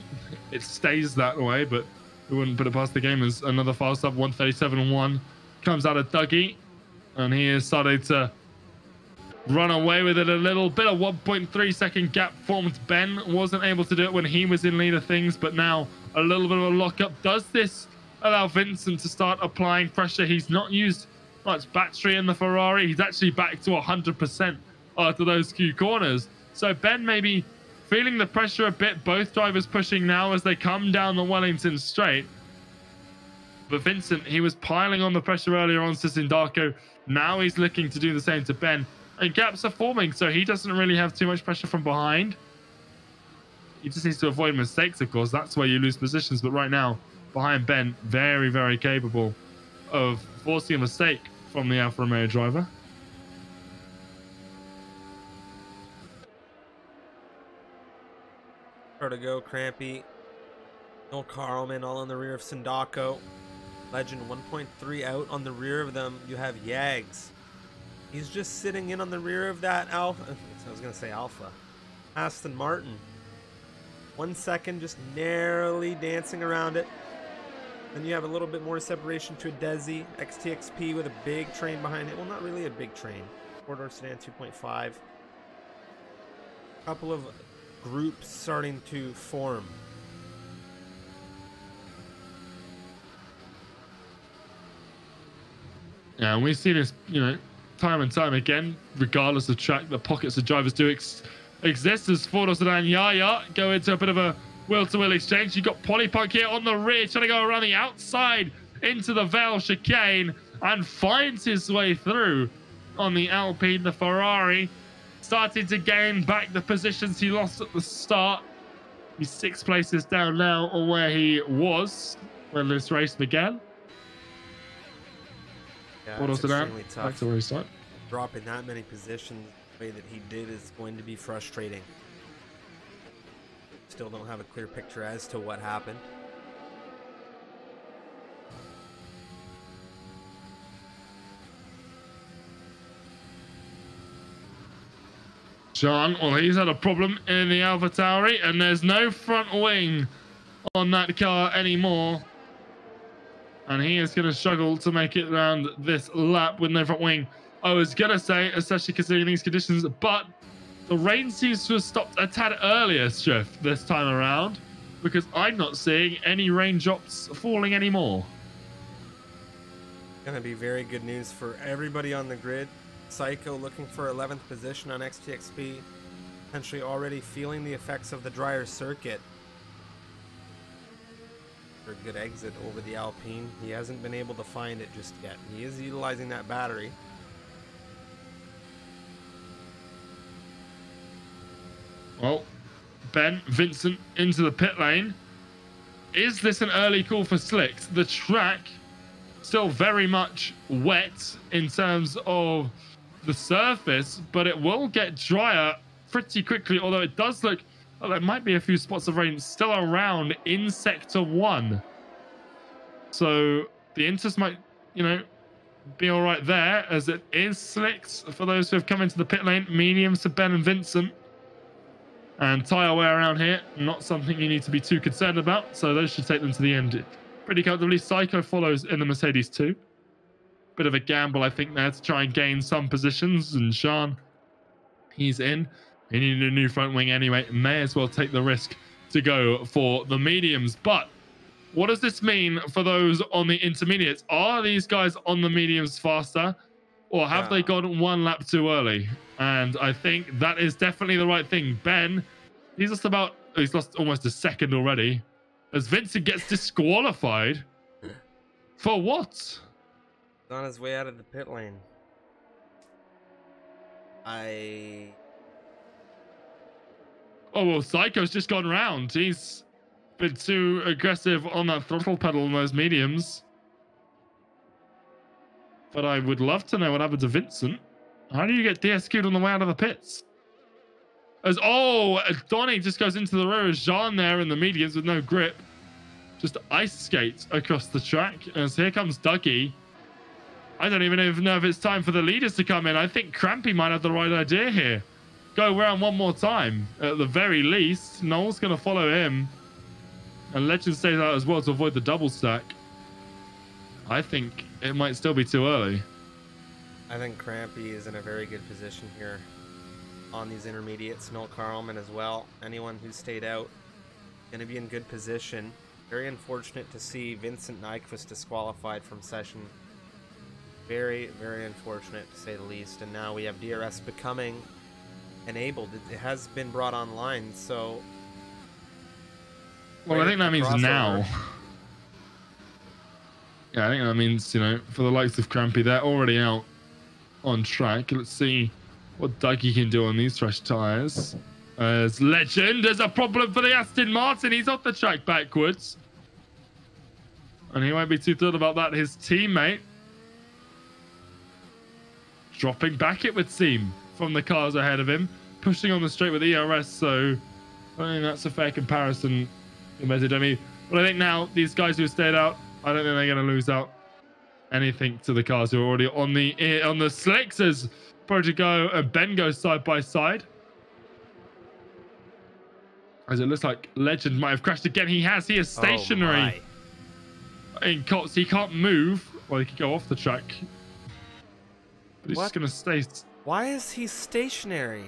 it stays that way, but we wouldn't put it past the game as another fast up 137.1 comes out of Dougie, and he has started to run away with it a little bit. A 1.3 second gap formed. Ben wasn't able to do it when he was in lead of things, but now a little bit of a lockup. Does this allow Vincent to start applying pressure? He's not used much battery in the Ferrari. He's actually back to 100% after those few corners. So Ben maybe feeling the pressure a bit. Both drivers pushing now as they come down the Wellington straight. But Vincent, he was piling on the pressure earlier on to Sindaco. Now he's looking to do the same to Ben. And gaps are forming, so he doesn't really have too much pressure from behind. He just needs to avoid mistakes, of course. That's where you lose positions. But right now, behind Ben, very, very capable of forcing a mistake from the Alfa Romeo driver. Vertigo, Crampy, no Carlman, all on the rear of Sindaco. Legend 1.3 out on the rear of them. You have Yags. He's just sitting in on the rear of that Alpha. I was going to say Alpha. Aston Martin. 1 second, just narrowly dancing around it. Then you have a little bit more separation to a Desi. XTXP with a big train behind it. Well, not really a big train. Four-door sedan 2.5. A couple of groups starting to form. Yeah, and we see this, you know, time and time again, regardless of track, the pockets of drivers do exist as four-door sedan Yaya go into a bit of a will-to-will exchange. You've got Polypunk here on the rear, trying to go around the outside into the Vale chicane and finds his way through on the Alpine. The Ferrari starting to gain back the positions he lost at the start. He's 6 places down now on where he was when this race began. Yeah, it's extremely tough. Back to where he started. Dropping that many positions the way that he did is going to be frustrating. Still don't have a clear picture as to what happened. John, well, he's had a problem in the AlphaTauri, and there's no front wing on that car anymore. And he is going to struggle to make it around this lap with no front wing. I was going to say, especially considering these conditions, but the rain seems to have stopped a tad earlier, Striff, this time around, because I'm not seeing any raindrops falling anymore. Going to be very good news for everybody on the grid. Psycho looking for 11th position on XTXP, potentially already feeling the effects of the drier circuit. For a good exit over the Alpine. He hasn't been able to find it just yet. He is utilizing that battery. Well, Ben, Vincent into the pit lane. Is this an early call for slicks? The track still very much wet in terms of the surface, but it will get drier pretty quickly, although it does look like there might be a few spots of rain still around in Sector 1. So the Inters might, you know, be all right there, as it is slicks for those who have come into the pit lane. Mediums to Ben and Vincent. And tyre wear around here, not something you need to be too concerned about. So those should take them to the end pretty comfortably. Psycho follows in the Mercedes too. Bit of a gamble, I think, there to try and gain some positions. And Sean, he's in. He needed a new front wing anyway. May as well take the risk to go for the mediums. But what does this mean for those on the intermediates? Are these guys on the mediums faster, or have they gone one lap too early? And I think that is definitely the right thing. Ben, he's lost almost a second already, as Vincent gets disqualified. For what? He's on his way out of the pit lane. Oh, well, Psycho's just gone round. He's been too aggressive on that throttle pedal on those mediums. But I would love to know what happened to Vincent. How do you get DSQ'd on the way out of the pits? Donny just goes into the rear as Jean there in the mediums with no grip. Just ice skates across the track. As here comes Dougie. I don't even know if it's time for the leaders to come in. I think Crampy might have the right idea here. Go around one more time. At the very least, Noel's going to follow him. And Legend stays out as well to avoid the double stack. I think it might still be too early. I think Crampy is in a very good position here on these intermediates. Noel Carlman as well. Anyone who stayed out going to be in good position. Very unfortunate to see Vincent Nyquist disqualified from session. Very, very unfortunate to say the least. And now we have DRS becoming enabled. It has been brought online, so... Well, I think that means crossover. Now. Yeah, I think that means, for the likes of Crampy, they're already out on track. Let's see what Dougie can do on these fresh tyres. As Legend, there's a problem for the Aston Martin. He's off the track backwards. And he won't be too thrilled about that. His teammate dropping back, it would seem, from the cars ahead of him. Pushing on the straight with ERS, so I think that's a fair comparison. But I think now, these guys who stayed out, I don't think they're going to lose out anything to the cars who are already on the slicks as Protego and Ben go side by side. As it looks like Legend might have crashed again. He is stationary in Cots. He can't move. Well, he could go off the track. But he's just going to stay. Why is he stationary?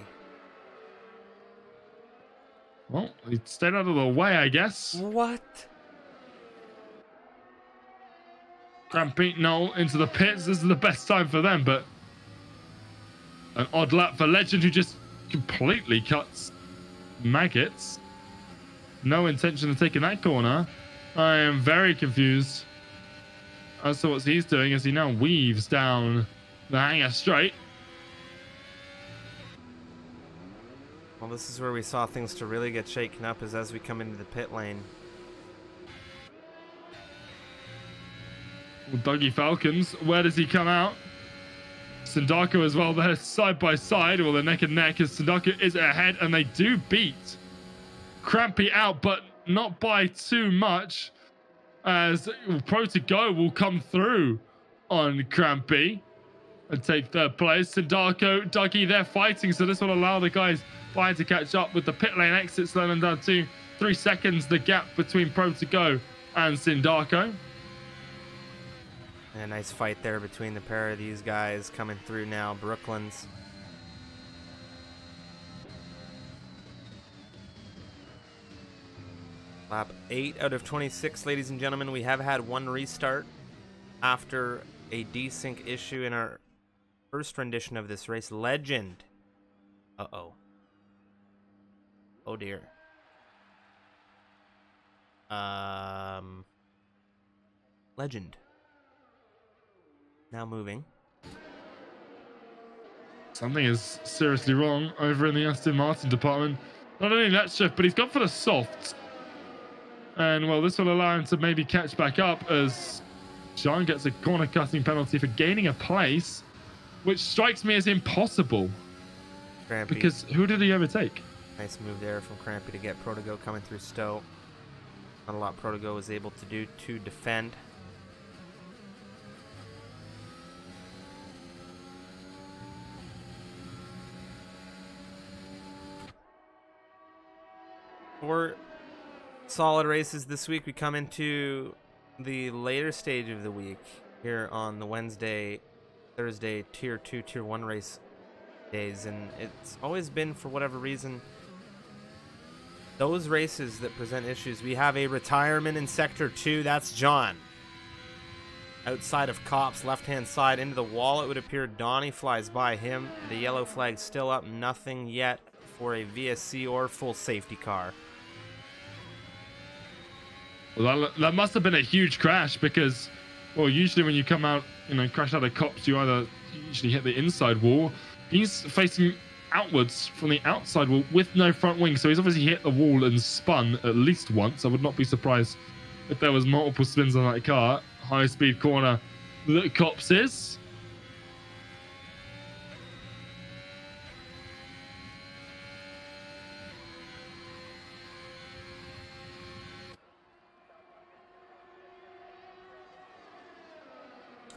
Well, he stayed out of the way, I guess. What? Crampy, Noel into the pits. This is the best time for them, but an odd lap for Legend, who just completely cuts Maggots. No intention of taking that corner. I am very confused as to what he's doing as he now weaves down the hanger straight. Well, this is where we saw things to really get shaken up, is as we come into the pit lane. Well, Dougie Falcons, where does he come out? Sindako as well there, side by side, or they're neck and neck, as Sindako is ahead, and they do beat Crampy out, but not by too much, as Protego will come through on Crampy and take third place. Sindako, Dougie, they're fighting, so this will allow the guys behind to catch up with the pit lane exit, slowing them down to 3 seconds, the gap between Protego and Sindako. And a nice fight there between the pair of these guys coming through now. Brooklyn's. Lap 8 out of 26, ladies and gentlemen. We have had one restart after a desync issue in our first rendition of this race. Legend. Uh-oh. Oh, dear. Legend. Now moving. Something is seriously wrong over in the Aston Martin department. Not only that shift, but he's gone for the softs. And, well, this will allow him to maybe catch back up as Jean gets a corner cutting penalty for gaining a place, which strikes me as impossible. Crampy. Because who did he overtake? Nice move there from Crampy to get Protego coming through Stowe. Not a lot Protego was able to do to defend. 4 solid races this week. We come into the later stage of the week here on the Wednesday, Thursday tier 2, tier 1 race days, and it's always been, for whatever reason, those races that present issues. We have a retirement in sector 2. That's John. Outside of Cops, left-hand side into the wall, it would appear. Donnie flies by him. The yellow flag still up. Nothing yet for a VSC or full safety car. Well, that must have been a huge crash because, well, usually when you come out, crash out of Cops, you usually hit the inside wall. He's facing outwards from the outside wall with no front wing, so he's obviously hit the wall and spun at least once. I would not be surprised if there was multiple spins on that car. High speed corner that Cops is.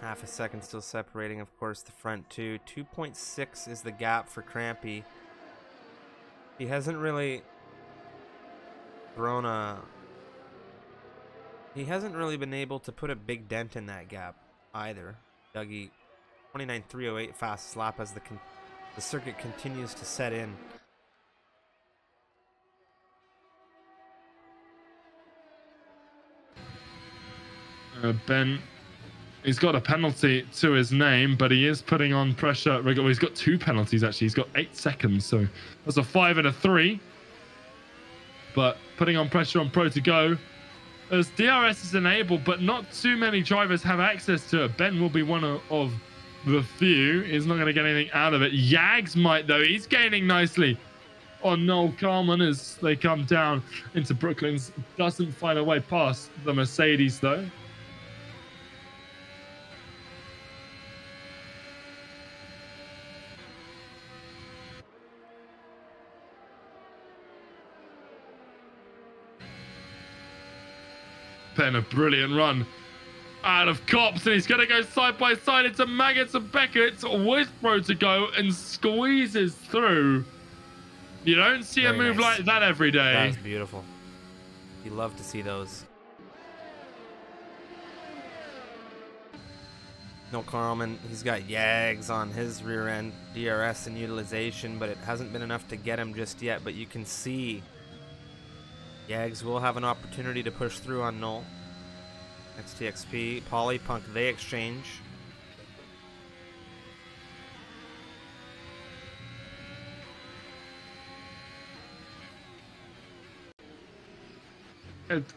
Half a second still separating, of course, the front two. 2.6 is the gap for Crampy. He hasn't really thrown a... He hasn't really been able to put a big dent in that gap either. Dougie, 29.308 fastest lap as the circuit continues to set in. Ben, he's got a penalty to his name, but he is putting on pressure. Well, he's got 2 penalties, actually. He's got 8 seconds, so that's a 5 and a 3. But putting on pressure on Pro to go. As DRS is enabled, but not too many drivers have access to it. Ben will be one of the few. He's not going to get anything out of it. Yags might, though. He's gaining nicely on Noel Carman as they come down into Brooklands. Doesn't find a way past the Mercedes, though. Ben, a brilliant run out of Cops, and he's going to go side by side into Maggots and Beckett's with Pro to go and squeezes through. You don't see Very a move nice. like that every day. That was beautiful. You love to see those. No Carlman, he's got Yags on his rear end, DRS and utilization, but it hasn't been enough to get him just yet. But you can see Yags will have an opportunity to push through on Null. XTXP, Polypunk, they exchange.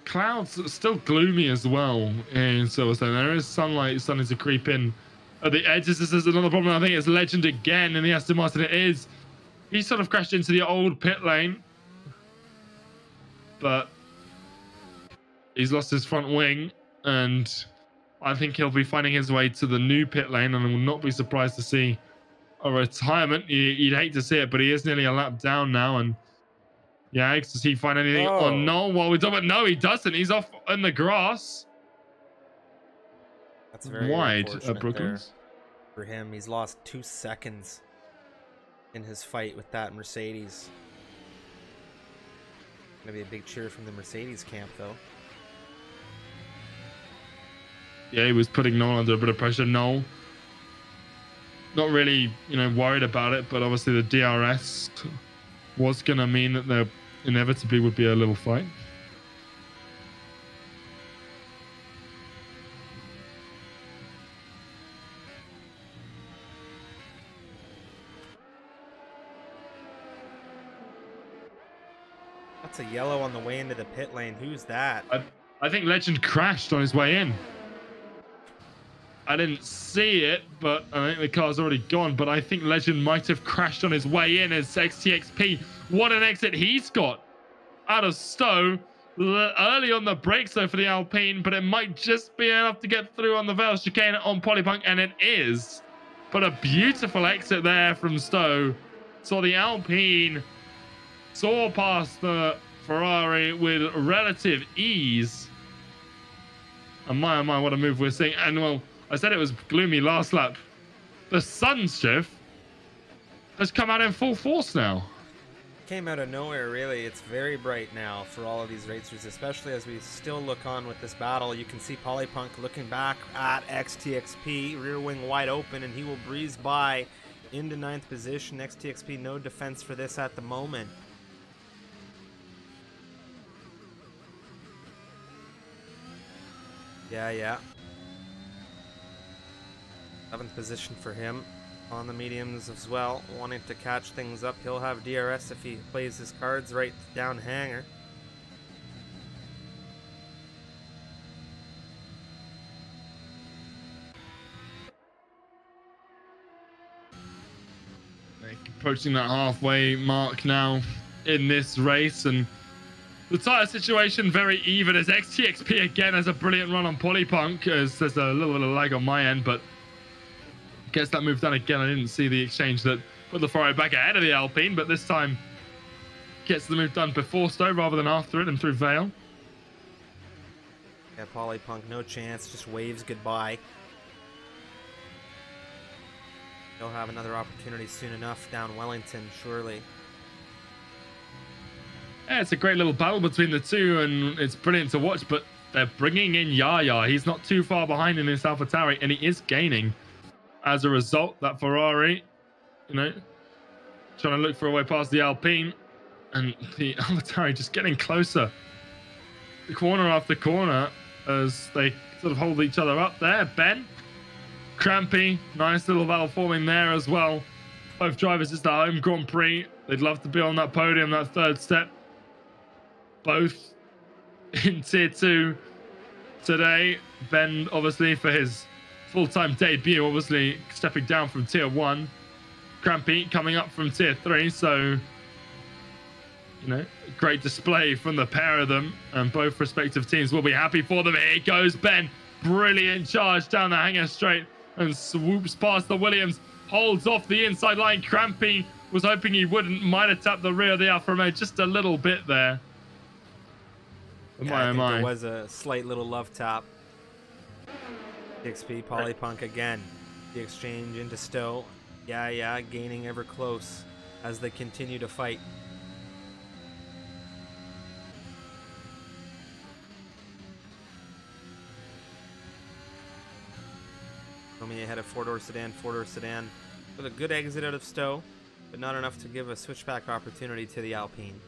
Clouds are still gloomy as well in Silverstone. There is sunlight starting to creep in at the edges. This is another problem. I think it's Legend again in the Aston Martin. It is. He sort of crashed into the old pit lane, but he's lost his front wing, and I think he'll be finding his way to the new pit lane, and I will not be surprised to see a retirement. You'd hate to see it, but he is nearly a lap down now, and yeah, does he find anything on Noel while we're talking? No, he doesn't. He's off in the grass. That's very wide unfortunate Brooklands for him. He's lost 2 seconds in his fight with that Mercedes. Gonna be a big cheer from the Mercedes camp, though. Yeah, he was putting Noel under a bit of pressure. Noel, not really, worried about it, but obviously the DRS was going to mean that there inevitably would be a little fight. That's a yellow on the way into the pit lane. Who's that? I think Legend crashed on his way in. I didn't see it, but I think the car's already gone. But I think Legend might have crashed on his way in as XTXP. What an exit he's got out of Stowe. Early on the brakes, though, for the Alpine, but it might just be enough to get through on the Vale chicane on Polypunk, and it is. But a beautiful exit there from Stowe. So the Alpine saw past the Ferrari with relative ease. And my, oh my, what a move we're seeing. And, well, I said it was gloomy last lap. The sun shift has come out in full force now. Came out of nowhere, really. It's very bright now for all of these racers, especially as we still look on with this battle. You can see Polypunk looking back at XTXP, rear wing wide open, and he will breeze by into 9th position. XTXP, no defense for this at the moment. Yeah. 7th position for him. On the mediums as well, wanting to catch things up. He'll have DRS if he plays his cards right down hanger. Approaching that halfway mark now in this race, and the tire situation very even as XTXP again has a brilliant run on Polypunk, as there's a little bit of lag on my end, but gets that move done again. I didn't see the exchange that put the Ferrari back ahead of the Alpine, but this time gets the move done before Stowe rather than after it and through Vale. Yeah, Polypunk, no chance, just waves goodbye. He'll have another opportunity soon enough down Wellington, surely. Yeah, it's a great little battle between the two, and it's brilliant to watch, but they're bringing in Yaya. He's not too far behind in this AlphaTauri, and he is gaining. As a result, that Ferrari, trying to look for a way past the Alpine, and the AlphaTauri just getting closer, corner after corner, as they sort of hold each other up there. Ben, Crampy, nice little battle forming there as well. Both drivers, it's the home Grand Prix. They'd love to be on that podium, that third step. Both in Tier 2 today. Ben, obviously, for his full-time debut, obviously stepping down from Tier 1. Crampy coming up from Tier 3, so great display from the pair of them, and both respective teams will be happy for them. Here goes Ben, brilliant charge down the hanger straight and swoops past the Williams, holds off the inside line. Crampy was hoping he wouldn't, might have tapped the rear of the Alfa Romeo just a little bit there. Yeah, I think there was a slight little love tap. XP, Polypunk again. The exchange into Stowe. Yeah, gaining ever close as they continue to fight. Coming ahead of four-door sedan with a good exit out of Stowe, but not enough to give a switchback opportunity to the Alpine.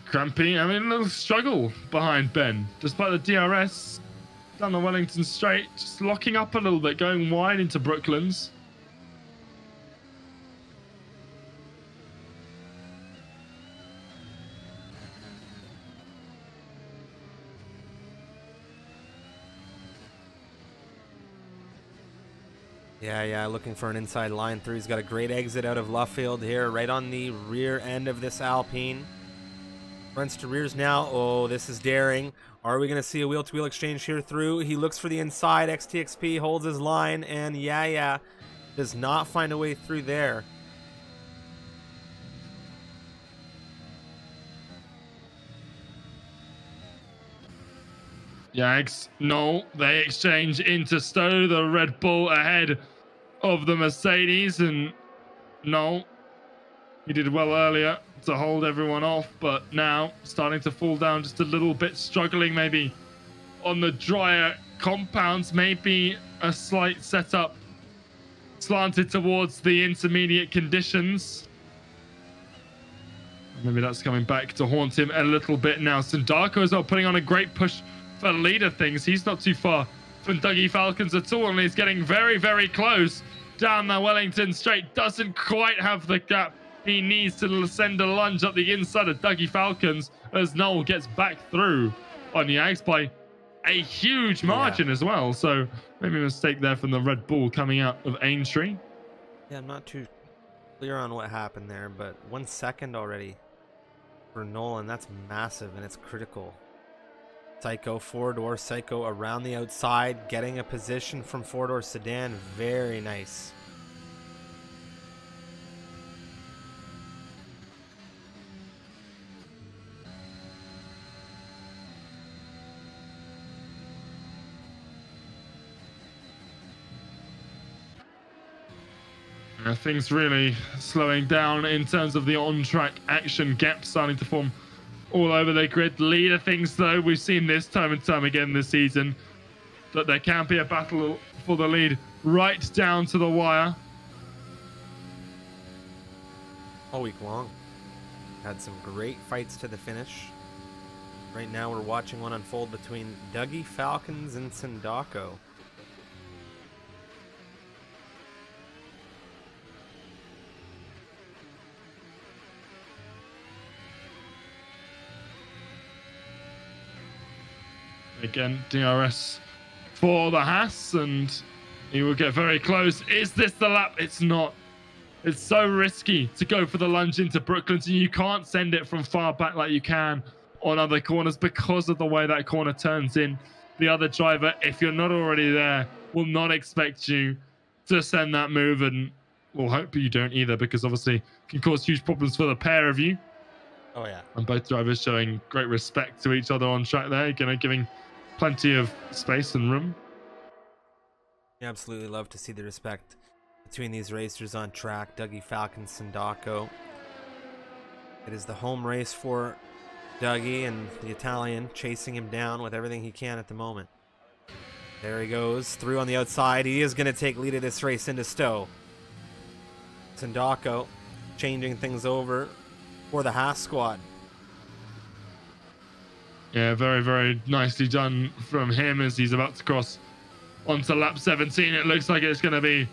Crampy, a little struggle behind Ben, despite the DRS down the Wellington straight, just locking up a little bit, going wide into Brooklands. Yeah, looking for an inside line through. He's got a great exit out of Luffield here, right on the rear end of this Alpine. Fronts to rears now. Oh, this is daring. Are we going to see a wheel-to-wheel exchange here through? He looks for the inside. XTXP holds his line, and yeah, does not find a way through there. Yikes. No, they exchange into Stowe, the Red Bull ahead of the Mercedes, and no, he did well earlier to hold everyone off, but now starting to fall down just a little bit, struggling maybe on the drier compounds, maybe a slight setup slanted towards the intermediate conditions. Maybe that's coming back to haunt him a little bit now. Sundako as well, putting on a great push for leader things. He's not too far from Dougie Falcons at all, and he's getting very, very close down the Wellington straight. Doesn't quite have the gap he needs to send a lunge up the inside of Dougie Falcons as Noel gets back through on Yags by a huge margin as well. So maybe a mistake there from the Red Bull coming out of Aintree. Yeah, I'm not too clear on what happened there, but 1 second already for Nolan. That's massive, and it's critical. Psycho, four-door Psycho around the outside, getting a position from four-door sedan. Very nice. Things really slowing down in terms of the on-track action, gaps starting to form all over the grid. Leader things, though, we've seen this time and time again this season, that there can be a battle for the lead right down to the wire. All week long. Had some great fights to the finish. Right now we're watching one unfold between Dougie Falcons and Sindako. Again, DRS for the Haas, and he will get very close. Is this the lap? It's not. It's so risky to go for the lunge into Brooklyn, and you can't send it from far back like you can on other corners because of the way that corner turns in. The other driver, if you're not already there, will not expect you to send that move, and we'll hope you don't either, because obviously it can cause huge problems for the pair of you. Oh, yeah. And both drivers showing great respect to each other on track there, giving plenty of space and room. You absolutely love to see the respect between these racers on track. Dougie Falcon, Sindako. It is the home race for Dougie, and the Italian chasing him down with everything he can at the moment. There he goes, through on the outside. He is going to take lead of this race into Stowe. Sindako changing things over for the Haas squad. Yeah, very, very nicely done from him as he's about to cross onto lap 17. It looks like it's going to be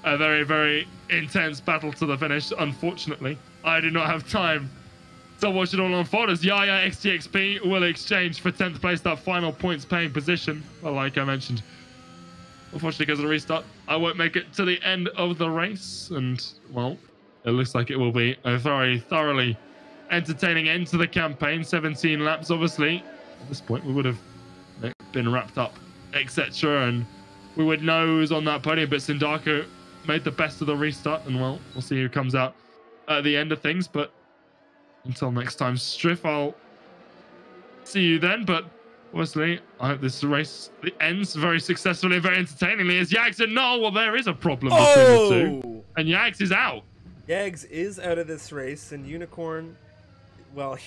a very, very intense battle to the finish. Unfortunately, I do not have time to watch it all unfold as Yaya XTXP will exchange for 10th place, that final points paying position. Well, like I mentioned, unfortunately, because of the restart, I won't make it to the end of the race. And, well, it looks like it will be a very thoroughly entertaining end to the campaign. 17 laps, obviously. At this point, we would have been wrapped up, etc. And we would know who's on that podium. But Sindako made the best of the restart. And, well, we'll see who comes out at the end of things. But until next time, Striff, I'll see you then. But obviously, I hope this race ends very successfully and very entertainingly as Yags and no, well, there is a problem between the two. And Yags is out. Yags is out of this race, and Unicorn, well,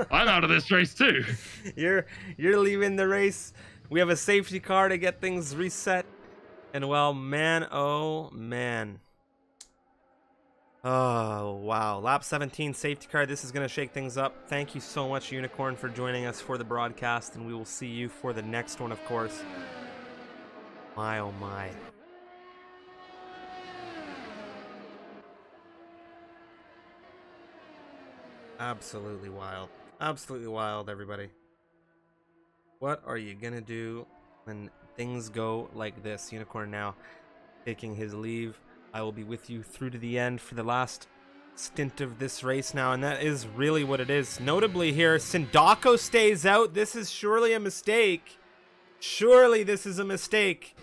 I'm out of this race too. You're leaving the race. We have a safety car to get things reset. And well, man, oh man. Oh, wow. Lap 17 safety car. This is going to shake things up. Thank you so much, Unicorn, for joining us for the broadcast, and we will see you for the next one, of course. My, oh my. Absolutely wild. Absolutely wild, everybody. What are you going to do when things go like this? Unicorn now taking his leave. I will be with you through to the end for the last stint of this race now, and that is really what it is. Notably here, Sindako stays out. This is surely a mistake. Surely this is a mistake.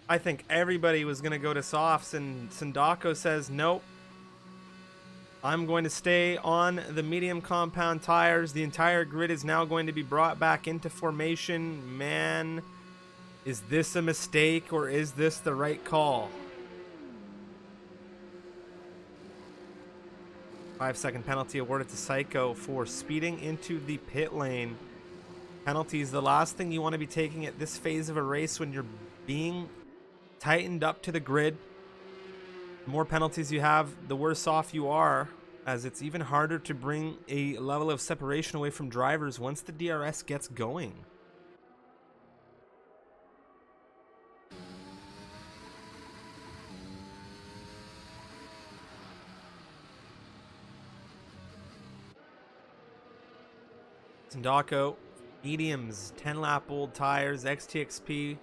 I think everybody was going to go to softs, and Sindako says, nope. I'm going to stay on the medium compound tires. The entire grid is now going to be brought back into formation. Man, is this a mistake or is this the right call? 5-second penalty awarded to Psycho for speeding into the pit lane. Penalty is the last thing you want to be taking at this phase of a race when you're being tightened up to the grid. The more penalties you have, the worse off you are, as it's even harder to bring a level of separation away from drivers once the DRS gets going. Sindako, mediums, 10-lap-old tires, XTXP,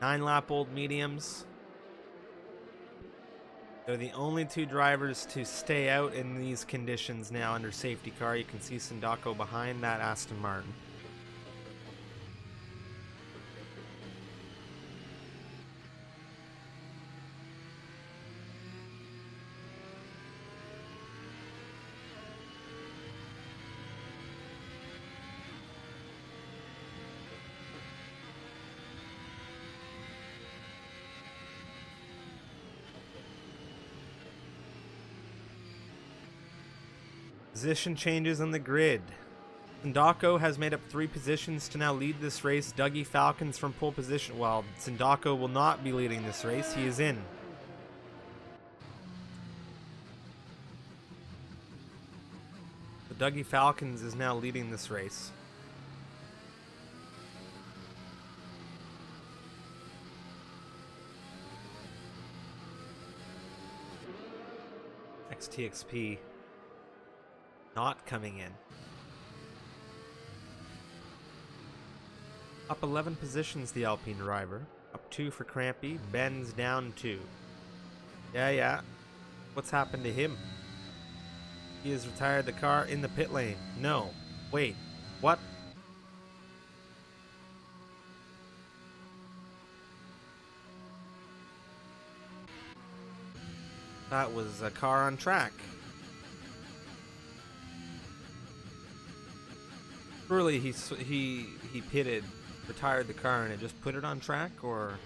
9-lap-old mediums. They're the only two drivers to stay out in these conditions now under safety car. You can see Sindako behind that Aston Martin. Position changes on the grid. Sindako has made up 3 positions to now lead this race. Dougie Falcons from pole position. Well, Sindako will not be leading this race. He is in. The Dougie Falcons is now leading this race. XTXP not coming in. Up 11 positions, the Alpine driver. Up 2 for Crampy. Ben's down 2. Yeah. What's happened to him? He has retired the car in the pit lane. No. Wait. What? That was a car on track. Surely he pitted, retired the car, and it just put it on track, or?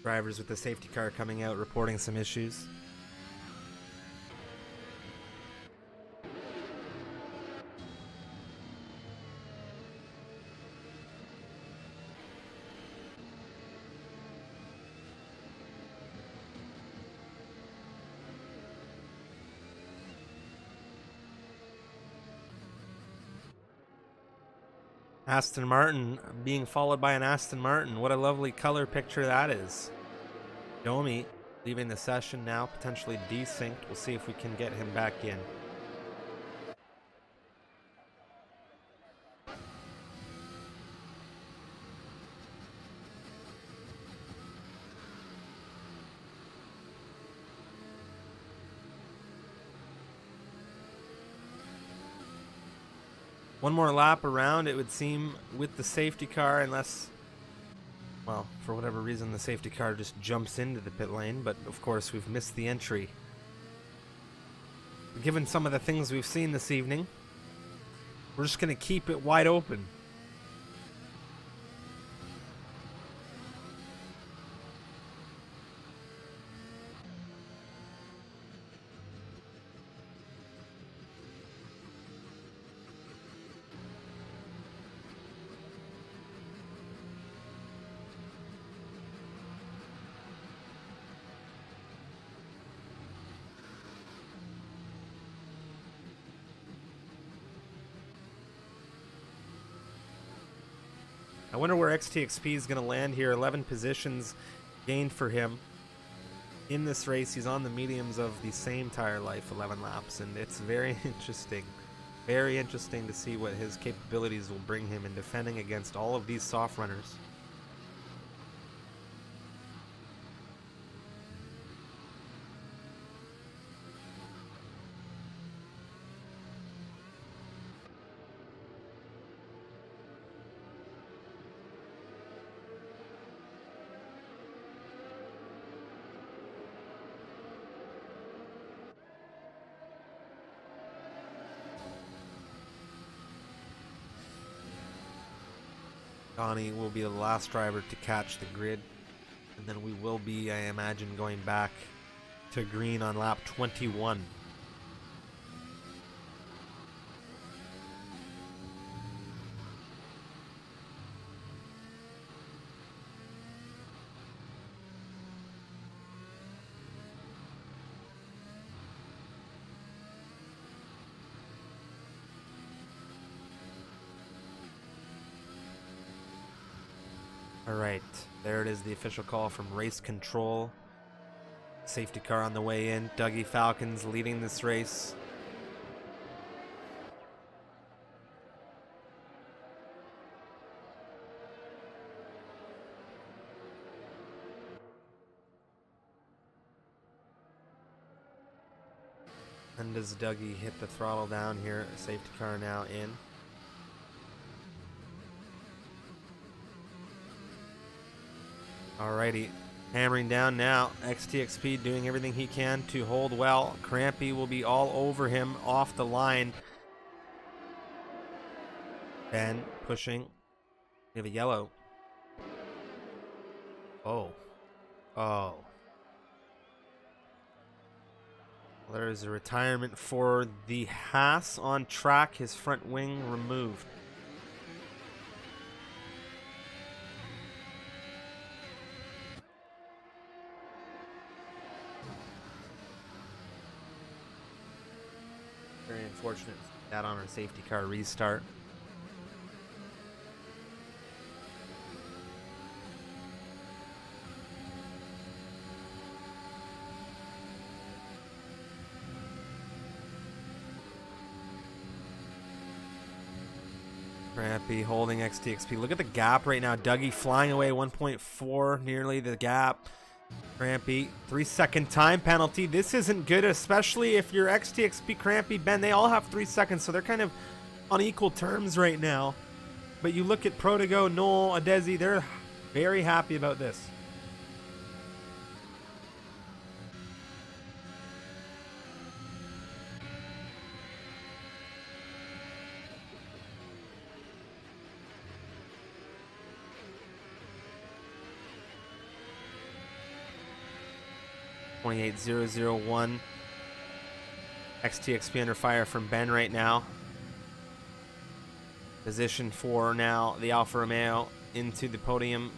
Drivers with the safety car coming out reporting some issues. Aston Martin being followed by an Aston Martin. What a lovely color picture that is. Domi leaving the session now, potentially desynced. We'll see if we can get him back in. One more lap around, it would seem, with the safety car, unless, well, for whatever reason, the safety car just jumps into the pit lane, but of course we've missed the entry. Given some of the things we've seen this evening, we're just going to keep it wide open. I wonder where XTXP is going to land here. 11 positions gained for him in this race. He's on the mediums of the same tire life, 11 laps, and it's very interesting. Very interesting to see what his capabilities will bring him in defending against all of these soft runners. Donnie will be the last driver to catch the grid, and then we will be, I imagine, going back to green on lap 21. Alright, there it is, the official call from race control. Safety car on the way in. Dougie Falcons leading this race. And does Dougie hit the throttle down here? Safety car now in. Alrighty, hammering down now. XTXP doing everything he can to hold well. Crampy will be all over him off the line. Ben pushing. We have a yellow. Oh. Oh. There is a retirement for the Haas on track. His front wing removed. Very unfortunate that on our safety car restart. Crampy holding XTXP. Look at the gap right now. Dougie flying away 1.4, nearly the gap. Crampy, 3-second time penalty. This isn't good, especially if you're XTXP, Crampy, Ben. They all have 3 seconds, so they're kind of on equal terms right now. But you look at Protego, Noel, Adesi, they're very happy about this. .28001. XTXP under fire from Ben right now. Position 4 now, the Alfa Romeo into the podium.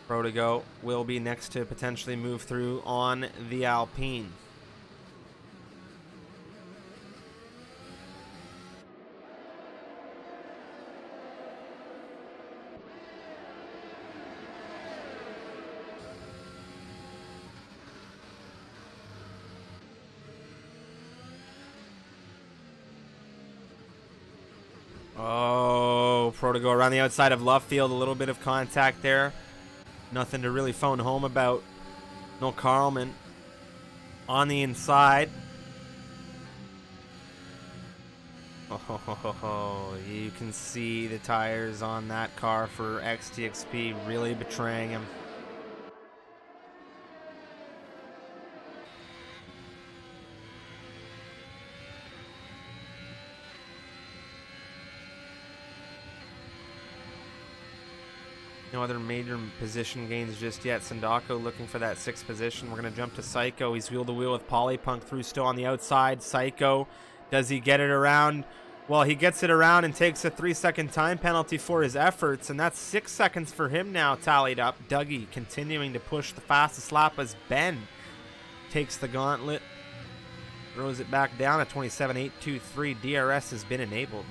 Protego will be next to potentially move through on the Alpine. Oh, Protego around the outside of Lovefield. A little bit of contact there. Nothing to really phone home about. No Carlman on the inside. Oh, you can see the tires on that car for XTXP really betraying him. No other major position gains just yet. Sandako looking for that 6th position. We're going to jump to Psycho. He's wheel to wheel with Polypunk through still on the outside. Psycho, does he get it around? Well, he gets it around and takes a 3-second time penalty for his efforts, and that's 6 seconds for him now tallied up. Dougie continuing to push the fastest lap as Ben takes the gauntlet. Throws it back down at 27.823. DRS has been enabled.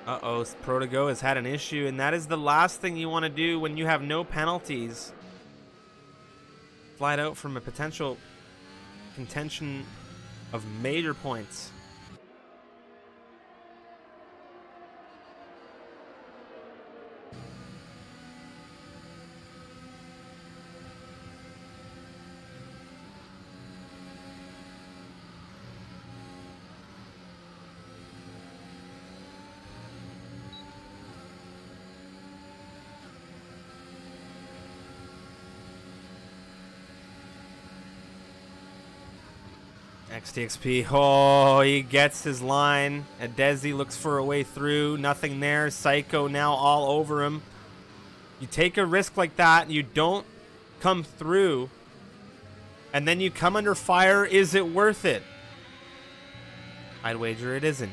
Uh-oh, Protego has had an issue, and that is the last thing you want to do when you have no penalties. Slide out from a potential contention of major points. XTXP, oh, he gets his line. Adesi looks for a way through. Nothing there. Psycho now all over him. You take a risk like that, you don't come through, and then you come under fire. Is it worth it? I'd wager it isn't.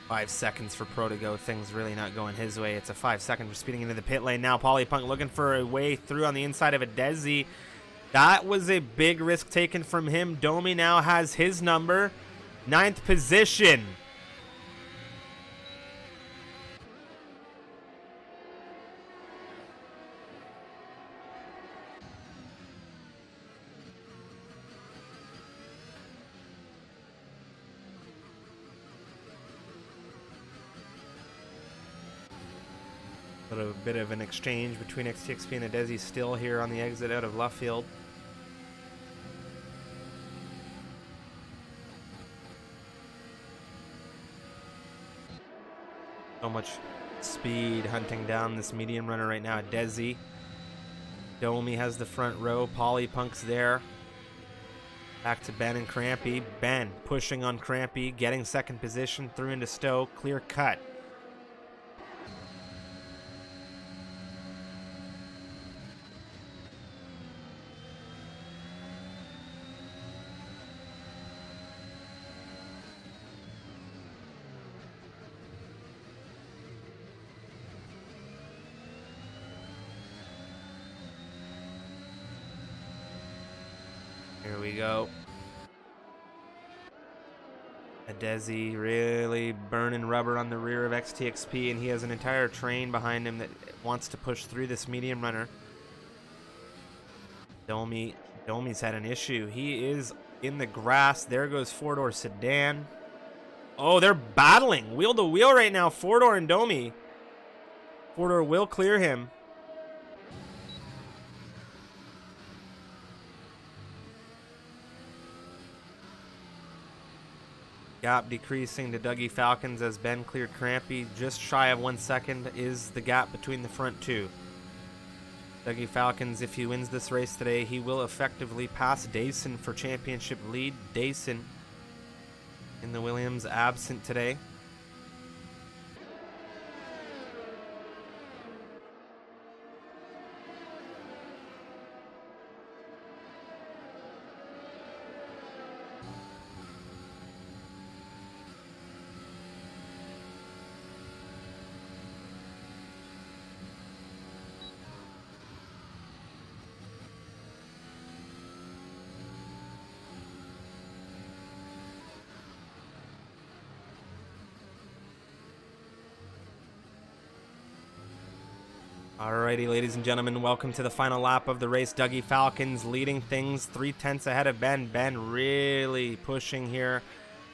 Five seconds for Protego. Things really not going his way. It's a 5 second for speeding into the pit lane now. Polypunk looking for a way through on the inside of Adesi. That was a big risk taken from him. Domi now has his number. 9th position. A little bit of an exchange between XTXP and Adesi still here on the exit out of left field. So much speed hunting down this medium runner right now. Desi. Domi has the front row. Polypunk's there. Back to Ben and Crampy. Ben pushing on Crampy, getting 2nd position, through into Stowe. Clear cut. Here we go. Adesi really burning rubber on the rear of XTXP, and he has an entire train behind him that wants to push through this medium runner. Domi's had an issue. He is in the grass. There goes 4-door sedan. Oh, they're battling wheel to wheel right now, 4-door and Domi. 4-door will clear him. Gap decreasing to Dougie Falcons as Ben cleared Crampy. Just shy of 1 second is the gap between the front two. Dougie Falcons, if he wins this race today, he will effectively pass Dayson for championship lead. Dayson in the Williams absent today. Alrighty, ladies and gentlemen, welcome to the final lap of the race. Dougie Falcons leading things 3/10 ahead of Ben. Ben really pushing here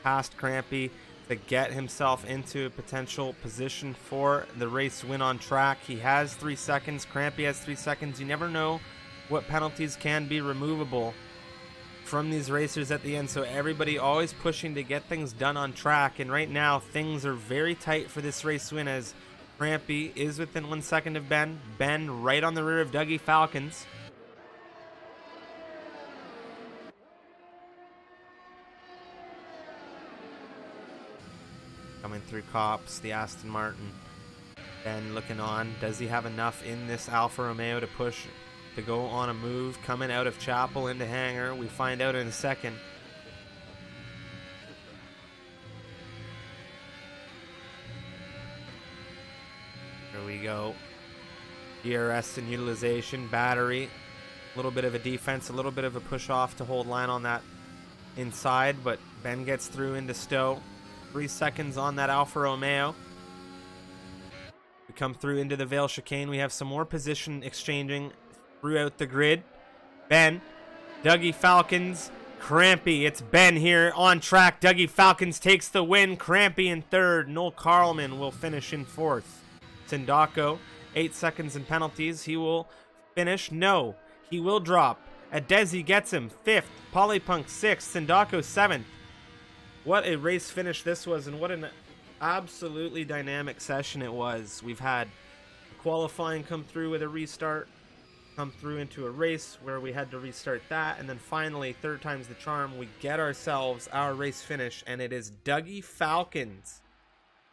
past Crampy to get himself into a potential position for the race win on track. He has 3 seconds. Crampy has 3 seconds. You never know what penalties can be removable from these racers at the end, so everybody always pushing to get things done on track. And right now, things are very tight for this race win as Crampy is within 1 second of Ben. Ben right on the rear of Dougie Falcons. Coming through Cops, the Aston Martin. Ben looking on. Does he have enough in this Alfa Romeo to push, to go on a move? Coming out of Chapel into Hangar. We find out in a second. There we go. DRS and utilization, battery, a little bit of a defense, a little bit of a push off to hold line on that inside, but Ben gets through into Stowe. 3 seconds on that Alfa Romeo. We come through into the Vale chicane. We have some more position exchanging throughout the grid. Ben, Dougie Falcons, Crampy. It's Ben here on track. Dougie Falcons takes the win. Crampy in 3rd. Noel Carlman will finish in 4th. Tindako, 8 seconds in penalties. He will finish. No, he will drop. Adesi gets him 5th. Polypunk 6th. Tindako 7th. What a race finish this was, and what an absolutely dynamic session it was. We've had qualifying come through with a restart, come through into a race where we had to restart that, and then finally, 3rd time's the charm, we get ourselves our race finish, and it is Dougie Falcons,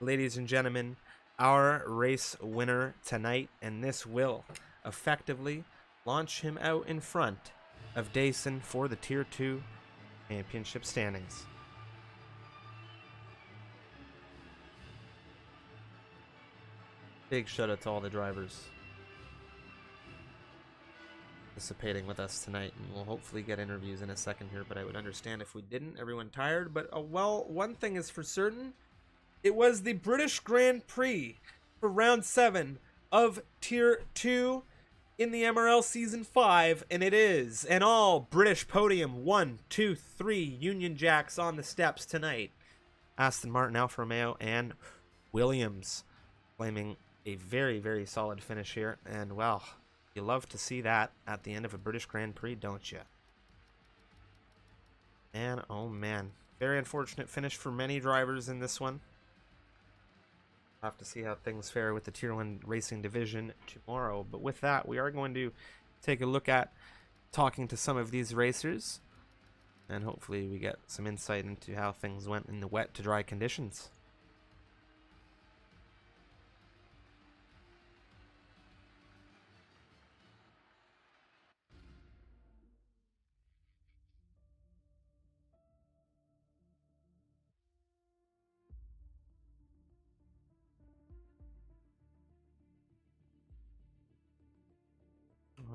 ladies and gentlemen, our race winner tonight, and this will effectively launch him out in front of Dayson for the Tier 2 championship standings. Big shout out to all the drivers. participating with us tonight, and we'll hopefully get interviews in a second here, but I would understand if we didn't. Everyone tired, but well, one thing is for certain. It was the British Grand Prix for round 7 of Tier 2 in the MRL Season 5, and it is an all-British podium. 1, 2, 3 Union Jacks on the steps tonight. Aston Martin, Alfa Romeo, and Williams claiming a very, very solid finish here, and well, you love to see that at the end of a British Grand Prix, don't you? And oh man, very unfortunate finish for many drivers in this one. We'll have to see how things fare with the Tier 1 Racing Division tomorrow. But with that, we are going to take a look at talking to some of these racers, and hopefully we get some insight into how things went in the wet to dry conditions.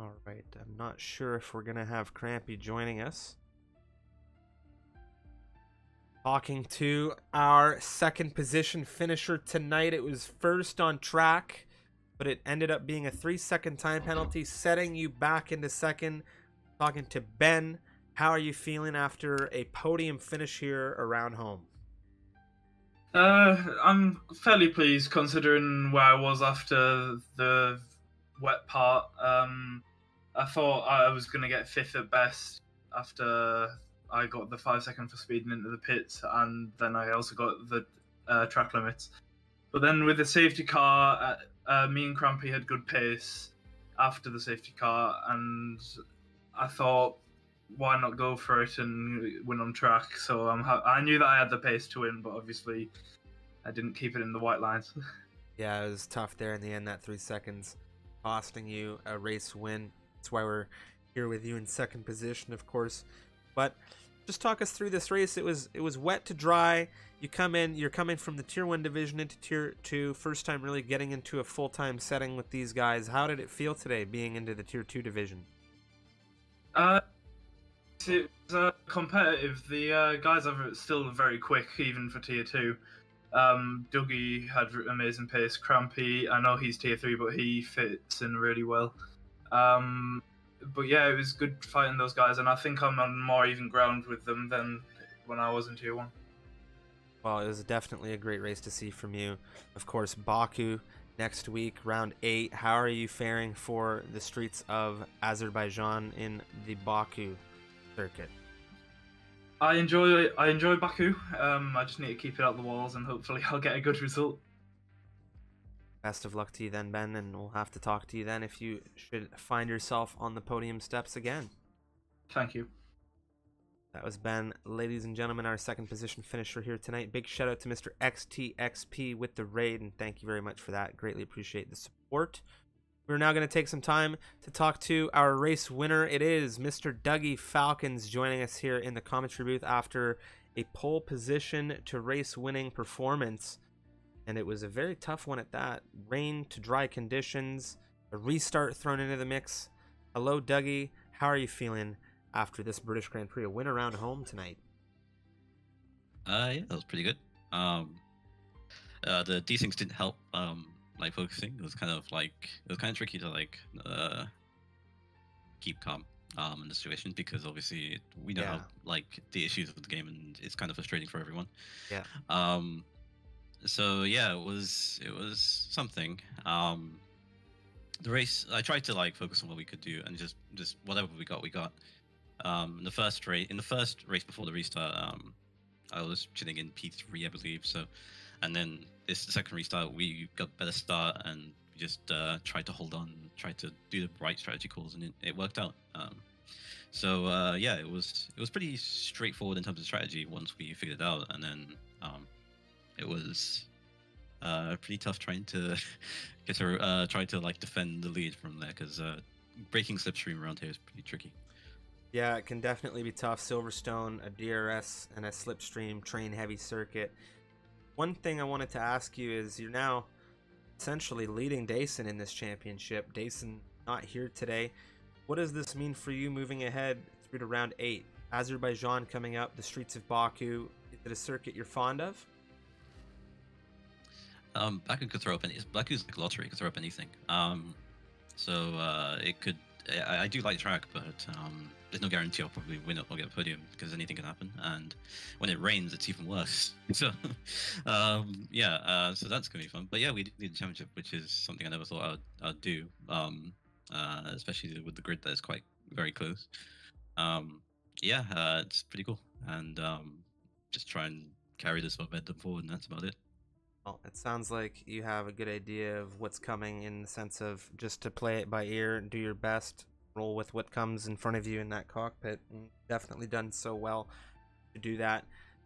All right, I'm not sure if we're gonna have Crampy joining us. Talking to our second position finisher tonight. It was first on track, but it ended up being a 3-second time penalty, setting you back into second. Talking to Ben. How are you feeling after a podium finish here around home? I'm fairly pleased considering where I was after the wet part. I thought I was going to get 5th at best after I got the 5 second for speeding into the pits, and then I also got the track limits. But then with the safety car, me and Crampy had good pace after the safety car, and I thought, why not go for it and win on track? So I knew that I had the pace to win, but obviously I didn't keep it in the white lines. Yeah, it was tough there in the end, that 3 seconds costing you a race win. That's why we're here with you in second position, of course. But just talk us through this race. It was wet to dry. You're coming from the Tier 1 division into Tier 2, first time really getting into a full-time setting with these guys. How did it feel today being into the Tier 2 division? It was competitive. The guys are still very quick, even for Tier 2. Dougie had amazing pace. Crampy, I know he's Tier 3, but he fits in really well. But yeah, it was good fighting those guys, and I think I'm on more even ground with them than when I was in Tier 1. Well, it was definitely a great race to see from you. Of course, Baku next week, round 8. How are you faring for the streets of Azerbaijan in the Baku circuit? I enjoy Baku. I just need to keep it out the walls, and hopefully I'll get a good result. Best of luck to you then, Ben, and we'll have to talk to you then if you should find yourself on the podium steps again. Thank you. That was Ben, ladies and gentlemen, our second position finisher here tonight. Big shout out to Mr. XTXP with the raid, and thank you very much for that. Greatly appreciate the support. We're now going to take some time to talk to our race winner. It is Mr. Dougie Falcons joining us here in the commentary booth after a pole position to race winning performance. And it was a very tough one at that. Rain to dry conditions, a restart thrown into the mix. Hello, Dougie. How are you feeling after this British Grand Prix? A win around home tonight. Yeah, that was pretty good. The desyncs didn't help. Like focusing, it was kind of tricky to keep calm in the situation, because obviously we know how the issues with the game, and it's kind of frustrating for everyone. Yeah. So yeah, it was something. The race, I tried to focus on what we could do, and just whatever we got. In the first race before the restart, I was chilling in P3, I believe. So, and then the second restart, we got better start, and we just tried to hold on, tried to do the right strategy calls, and it worked out. So yeah, it was pretty straightforward in terms of strategy once we figured it out, and then it was pretty tough trying to defend the lead from there, because breaking slipstream around here is pretty tricky. Yeah, it can definitely be tough. Silverstone, a DRS, and a slipstream train-heavy circuit. One thing I wanted to ask you is, you're now essentially leading Dason in this championship. Dason not here today. what does this mean for you moving ahead through to round 8? Azerbaijan coming up, the streets of Baku. Is it a circuit you're fond of? Baku could throw up any. Baku's like lottery, could throw up anything. So it could. I do like track, but there's no guarantee I'll probably win it or get a podium because anything can happen. And when it rains, it's even worse. So yeah, so that's gonna be fun. But yeah, we did the championship, which is something I never thought I'd do. Especially with the grid that is quite very close. Yeah, it's pretty cool, and just try and carry this momentum forward, and that's about it. Well, it sounds like you have a good idea of what's coming in the sense of just to play it by ear and do your best, roll with what comes in front of you in that cockpit, and definitely done so well to do that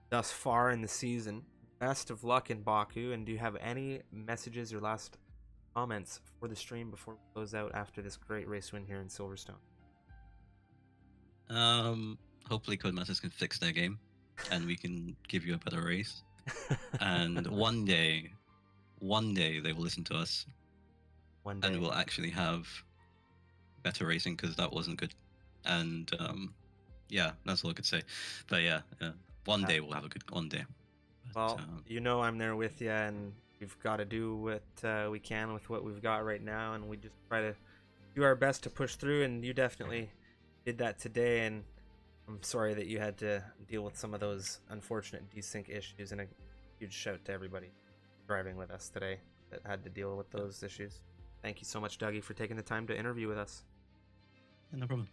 thus far in the season. Best of luck in Baku, and do you have any messages or last comments for the stream before we close out after this great race win here in Silverstone? Hopefully Codemasters can fix their game, and we can give you a better race. And one day they will listen to us. One day. And we'll actually have better racing because that wasn't good. And yeah, that's all I could say. But yeah, one day we'll have a good one day. But, well, you know I'm there with you, and we've got to do what we can with what we've got right now, and we just try to do our best to push through, and you definitely did that today, and I'm sorry that you had to deal with some of those unfortunate desync issues, and a huge shout to everybody driving with us today that had to deal with those issues. Thank you so much, Dougie, for taking the time to interview with us. yeah, no problem.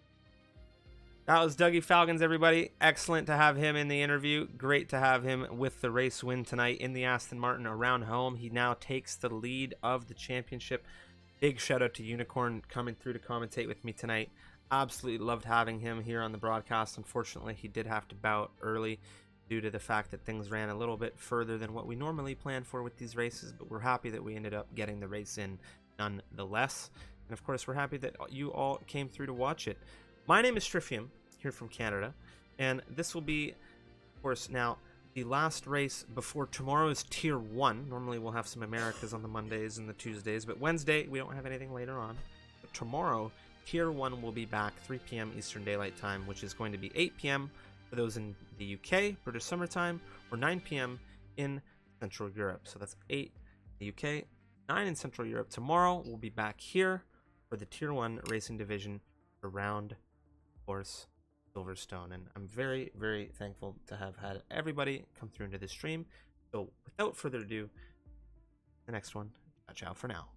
That was Dougie Falcons, everybody. Excellent to have him in the interview. Great to have him with the race win tonight in the Aston Martin around home. He now takes the lead of the championship. Big shout out to Unicorn coming through to commentate with me tonight. Absolutely loved having him here on the broadcast. Unfortunately, he did have to bow out early due to the fact that things ran a little bit further than what we normally plan for with these races, but we're happy that we ended up getting the race in nonetheless. And of course, we're happy that you all came through to watch it. My name is Strifium, here from Canada, and this will be, of course, now the last race before tomorrow's Tier 1. Normally we'll have some Americas on the Mondays and the Tuesdays, but Wednesday we don't have anything later on. But tomorrow, Tier 1 will be back 3 p.m. Eastern Daylight Time, which is going to be 8 p.m. for those in the UK, British Summer Time, or 9 p.m. in Central Europe. So that's 8 in the UK, 9 in Central Europe. Tomorrow we'll be back here for the Tier 1 Racing Division around, of course, Silverstone. And I'm very, very thankful to have had everybody come through into the stream. So without further ado, the next one, ciao for now.